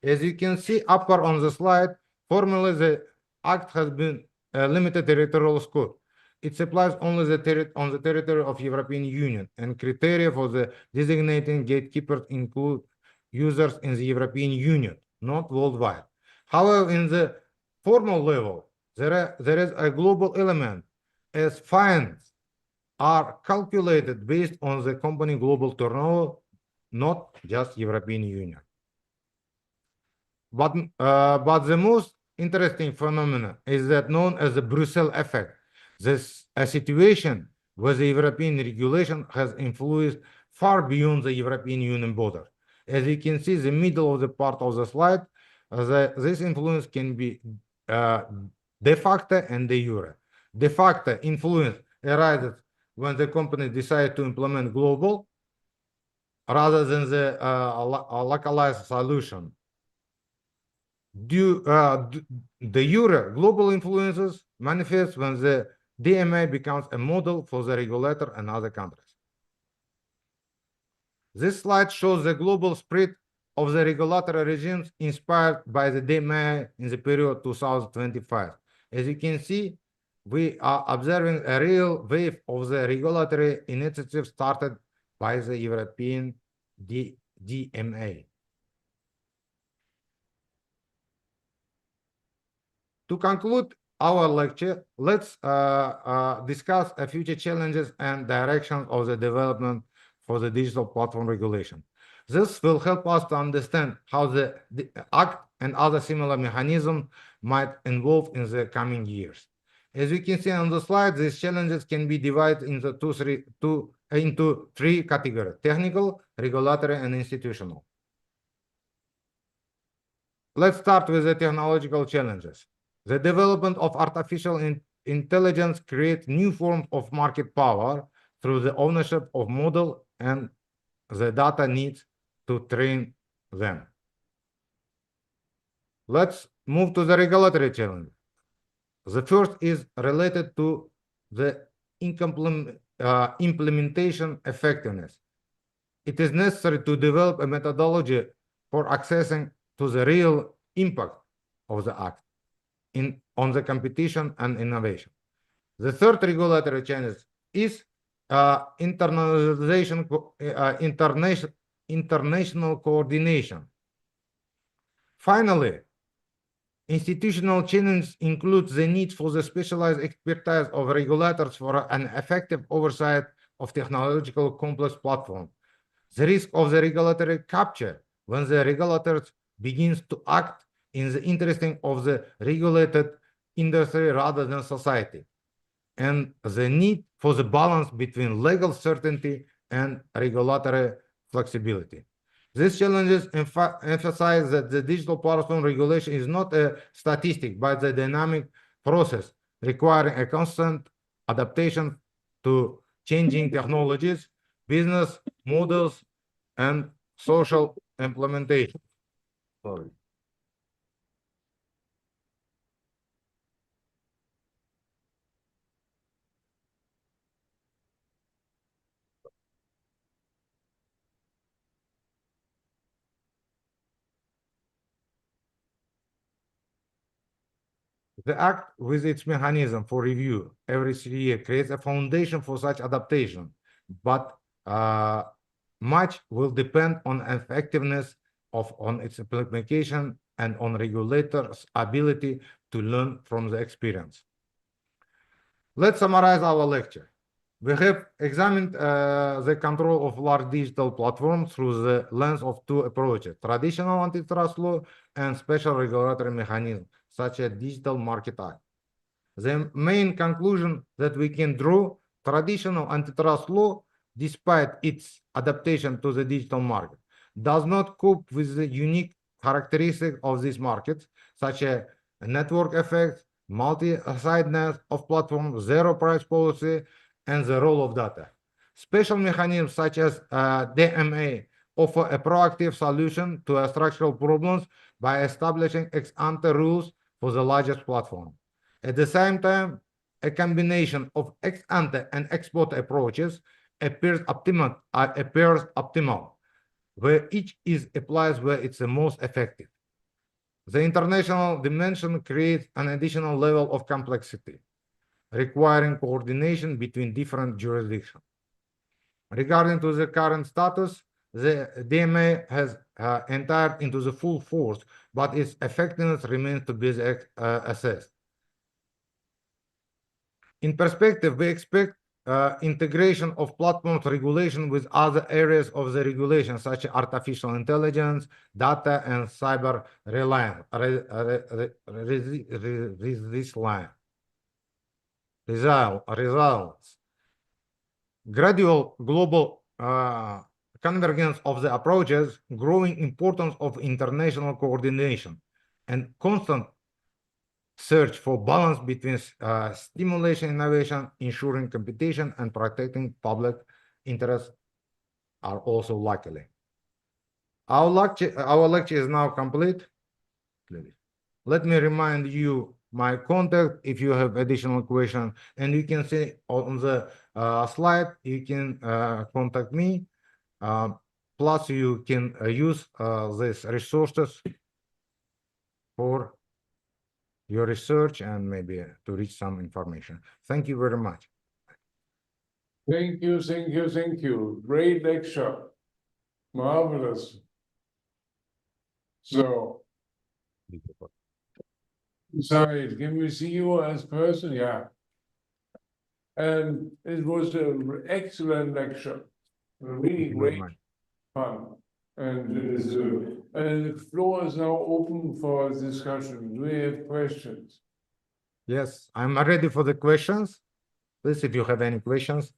As you can see upper on the slide, formally the Act has been a limited territorial scope. It applies only on the territory of European Union, and criteria for the designating gatekeepers include users in the European Union, not worldwide. However, in the formal level, there is a global element, as fines are calculated based on the company global turnover, not just European Union. But the most interesting phenomenon is that known as the Brussels effect. This a situation where the European regulation has influenced far beyond the European Union border. As you can see, the middle of the part of the slide, this influence can be de facto and de jure. De facto influence arises when the company decides to implement global rather than the localized solution. The jure global influences manifest when the DMA becomes a model for the regulator and other countries. This slide shows the global spread of the regulatory regimes inspired by the DMA in the period 2025. As you can see, we are observing a real wave of the regulatory initiative started by the European DMA. To conclude our lecture, let's discuss future challenges and directions of the development for the digital platform regulation. This will help us to understand how the Act and other similar mechanisms might evolve in the coming years. As we can see on the slide, these challenges can be divided into three categories: technical, regulatory, and institutional. Let's start with the technological challenges. The development of artificial intelligence creates new forms of market power through the ownership of models and the data needs to train them. Let's move to the regulatory challenge. The first is related to the implementation effectiveness. It is necessary to develop a methodology for accessing to the real impact of the Act on the competition and innovation. The third regulatory challenge is international coordination. Finally, institutional challenges include the need for the specialized expertise of regulators for an effective oversight of technological complex platforms. The risk of the regulatory capture when the regulators begins to act in the interest of the regulated industry rather than society, and the need for the balance between legal certainty and regulatory flexibility. These challenges emphasize that the digital platform regulation is not a statistic, but a dynamic process requiring a constant adaptation to changing technologies, business models, and social implementation. Sorry. The Act, with its mechanism for review every 3 years, creates a foundation for such adaptation, but much will depend on effectiveness on its implementation and on regulators' ability to learn from the experience. Let's summarize our lecture. We have examined the control of large digital platforms through the lens of two approaches: traditional antitrust law and special regulatory mechanisms, such as Digital Market Act. The main conclusion that we can draw: traditional antitrust law, despite its adaptation to the digital market, does not cope with the unique characteristics of these markets, such as network effects, multi-sidedness of platforms, zero price policy, and the role of data. Special mechanisms such as DMA offer a proactive solution to structural problems by establishing ex-ante rules for the largest platform. At the same time, a combination of ex-ante and ex-post approaches appears optimal, where each is applied where it's the most effective. The international dimension creates an additional level of complexity, requiring coordination between different jurisdictions. Regarding to the current status, the DMA has entered into the full force, but its effectiveness remains to be assessed. In perspective, we expect integration of platforms regulation with other areas of the regulation, such as artificial intelligence, data, and cyber results. Gradual global convergence of the approaches, growing importance of international coordination, and constant search for balance between stimulation innovation, ensuring competition, and protecting public interests are also likely. Our lecture is now complete. Let me remind you my contact if you have additional questions, and you can see on the slide, you can contact me. Plus, you can use these resources for your research and maybe to reach some information. Thank you very much. Thank you, thank you, thank you. Great lecture. Marvelous. So, sorry, can we see you as person? Yeah. And it was an excellent lecture. Really great fun. And the floor is now open for discussion. Do we have questions? Yes, I'm ready for the questions. Please, if you have any questions.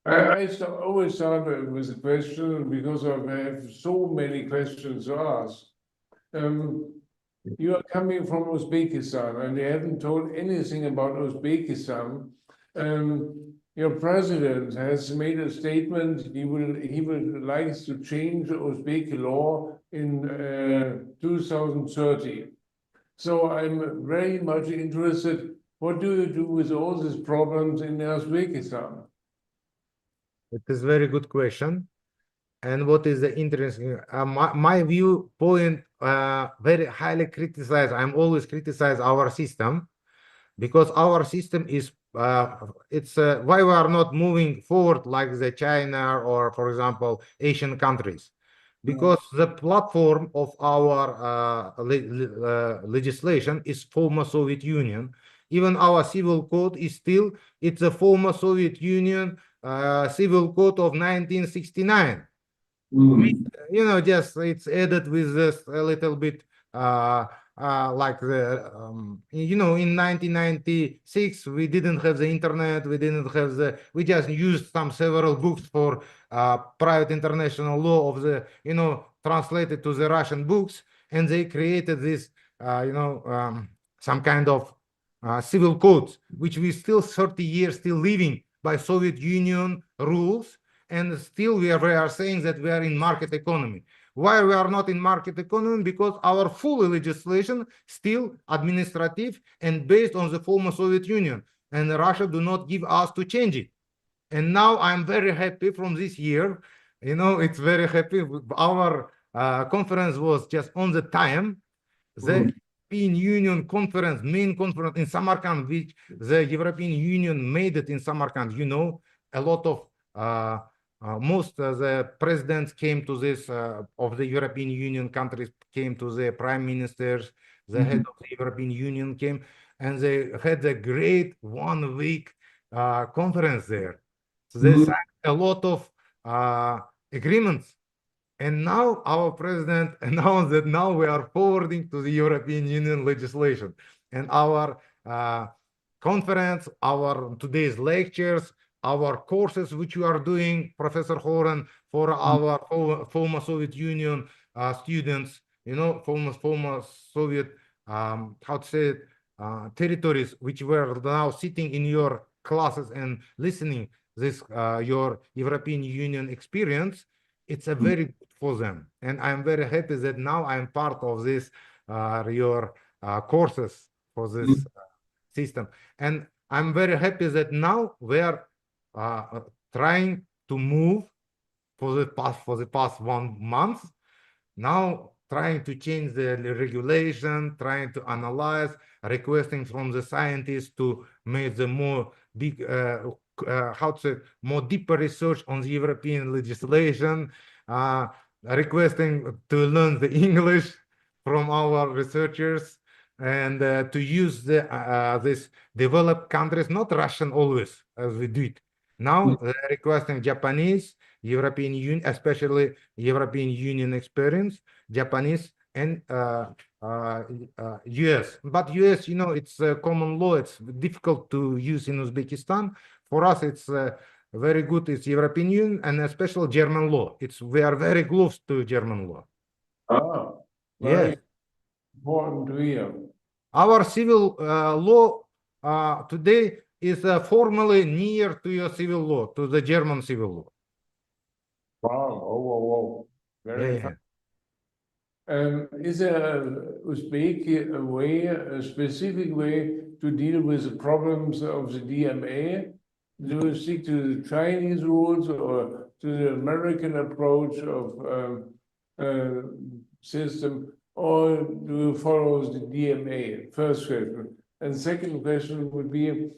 I always start with a question because I have so many questions to ask. You are coming from Uzbekistan and you haven't told anything about Uzbekistan. Your president has made a statement he will like to change Uzbek law in 2030. So I'm very much interested, what do you do with all these problems in Uzbekistan? It is a very good question. And what is the interesting, my viewpoint, very highly criticized. I'm always criticize our system because our system is, it's why we are not moving forward like the China or, for example, Asian countries. Because the platform of our legislation is former Soviet Union. Even our civil code is still, it's a former Soviet Union civil code of 1969. You know, just it's added with this a little bit like the you know, in 1996 we didn't have the internet, we didn't have the, we just used some several books for private international law of the, you know, translated to the Russian books, and they created this you know, some kind of civil codes, which we still 30 years still living by Soviet Union rules, and still we are saying that we are in market economy. Why we are not in market economy? Because our full legislation still administrative and based on the former Soviet Union, and Russia do not give us to change it. And now I'm very happy from this year, you know, it's very happy. Our conference was just on the time. The European Union conference, main conference in Samarkand, which the European Union made it in Samarkand, you know, a lot of most of the presidents came to this of the European Union countries came to the prime ministers, the head of the European Union came, and they had a great 1 week conference there. So they signed a lot of agreements. And now our president announced that now we are forwarding to the European Union legislation. And our conference, our today's lectures, our courses which we are doing, Professor Horan, for our former Soviet Union students, you know, former Soviet, how to say it, territories, which were now sitting in your classes and listening this your European Union experience. It's a very good for them, and I'm very happy that now I'm part of this your courses for this system, and I'm very happy that now we are trying to move for the past 1 month. Now trying to change the regulation, trying to analyze, requesting from the scientists to make the more big how to say, more deeper research on the European legislation, requesting to learn the English from our researchers, and to use this developed countries, not Russian always, as we do it. Now they're requesting Japanese, European Union, especially European Union experience, Japanese, and US. But US, you know, it's common law. It's difficult to use in Uzbekistan. For us, it's very good. It's European Union and especially German law. We are very close to German law. Ah, Yes. very important to hear. Our civil law today is formally near to your civil law, to the German civil law. Wow, oh. Very Yeah. fun. Is there Uzbek a way, a specific way to deal with the problems of the DMA? Do you stick to the Chinese rules or to the American approach of system, or do you follow the DMA? First question. And second question would be,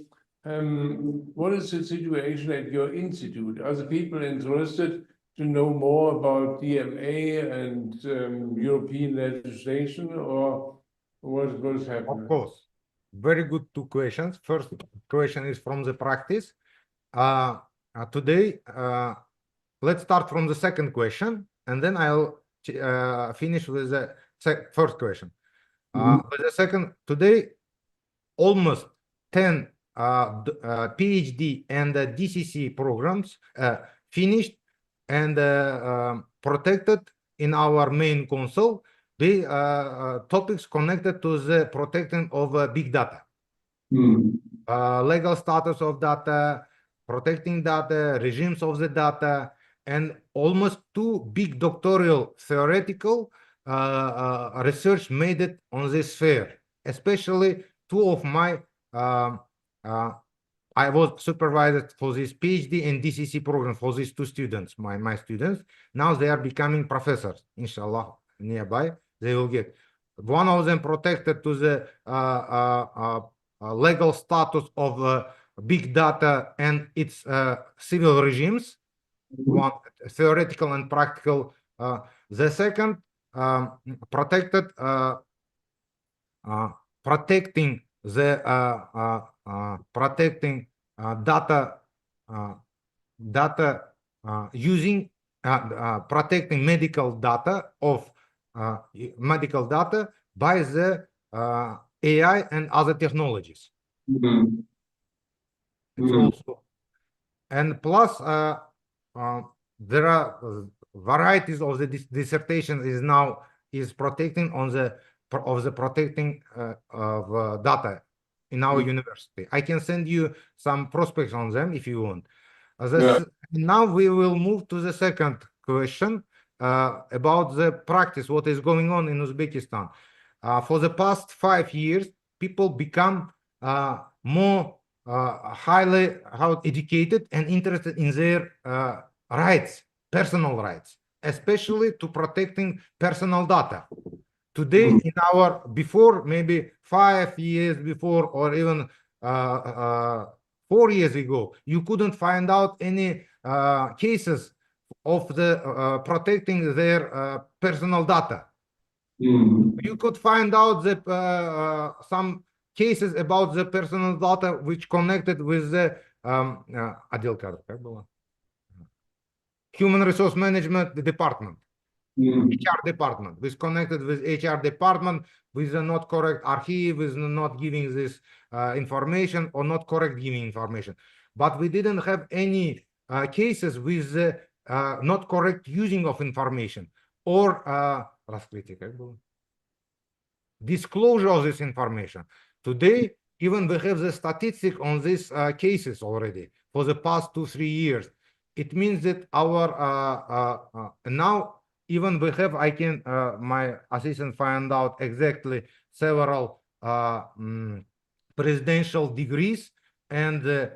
what is the situation at your institute? Are the people interested to know more about DMA and European legislation, or what's happening? Of course. Very good two questions. First question is from the practice. Today, let's start from the second question, and then I'll finish with the first question. With the second, today, almost 10 PhD and DCC programs finished and protected in our main console, the topics connected to the protecting of big data. Legal status of data, protecting data, regimes of the data, and almost 2 big doctoral theoretical research made it on this sphere. Especially 2 of my, I was supervised for this PhD and DCC program for these 2 students, my students. Now they are becoming professors, inshallah, nearby. They will get. One of them protected to the legal status of big data and its civil regimes, one theoretical and practical. The second protected protecting the data using protecting medical data of medical data by the AI and other technologies. It's also, and plus there are varieties of the dissertation is protecting on the protecting of data in our university. I can send you some prospects on them if you want. Now we will move to the second question about the practice, what is going on in Uzbekistan. For the past 5 years, people become more highly educated and interested in their rights, personal rights, especially to protecting personal data. Today, in our, before maybe 5 years before, or even 4 years ago, you couldn't find out any cases of the protecting their personal data. You could find out that some cases about the personal data which connected with the human resource management department, HR department, was connected with HR department with a not correct archive, with not giving this information or not correct giving information. But we didn't have any cases with not correct using of information or disclosure of this information. Today, even we have the statistic on these cases already for the past 2-3 years. It means that our now even we have, I can my assistant find out exactly several presidential degrees and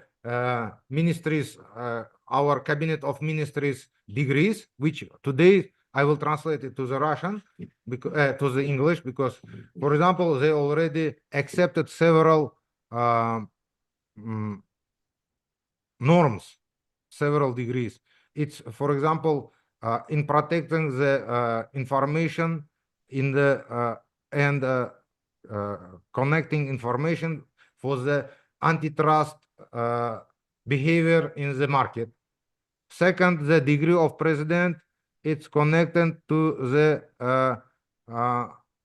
ministries, our cabinet of ministries degrees, which today I will translate it to the Russian, because, to the English, because, for example, they already accepted several norms, several degrees. It's, for example, in protecting the information in the and connecting information for the antitrust behavior in the market. Second, the degree of president, it's connected to the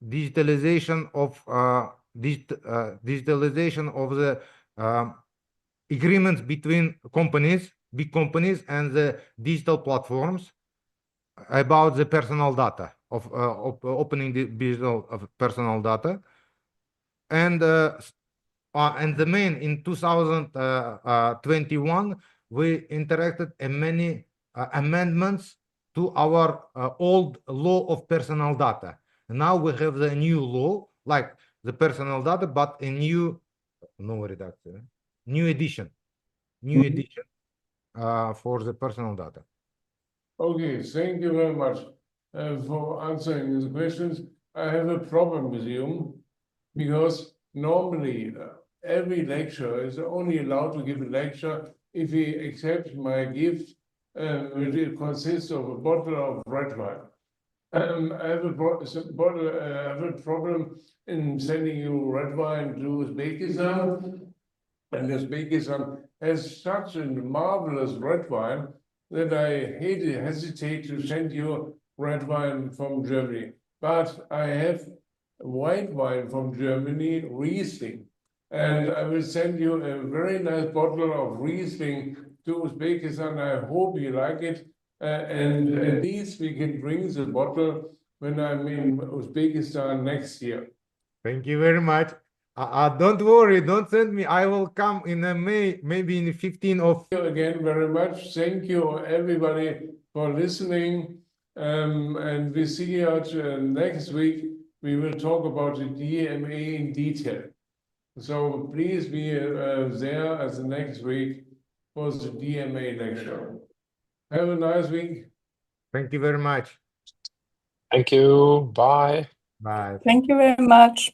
digitalization of the agreements between companies, big companies, and the digital platforms about the personal data of opening the digital of personal data. And the main in 2021, we interacted in many amendments to our old law of personal data. Now we have the new law, like the personal data, but a new edition for the personal data. Okay, thank you very much for answering these questions. I have a problem with you because normally every lecturer is only allowed to give a lecture if he accepts my gift, which consists of a bottle of red wine. I have a problem in sending you red wine to Uzbekistan, and Uzbekistan has such a marvelous red wine that I hesitate to send you red wine from Germany. But I have white wine from Germany, Riesling, and I will send you a very nice bottle of Riesling to Uzbekistan. I hope you like it. And at least we can drink the bottle when I'm in Uzbekistan next year. Thank you very much. Don't worry, don't send me. I will come in May, maybe in 15 of. Thank you again very much. Thank you, everybody, for listening. And we see you next week. We will talk about the DMA in detail. So please be there as the next week for the DMA lecture. Have a nice week. Thank you very much. Thank you. Bye. Bye. Thank you very much. Bye.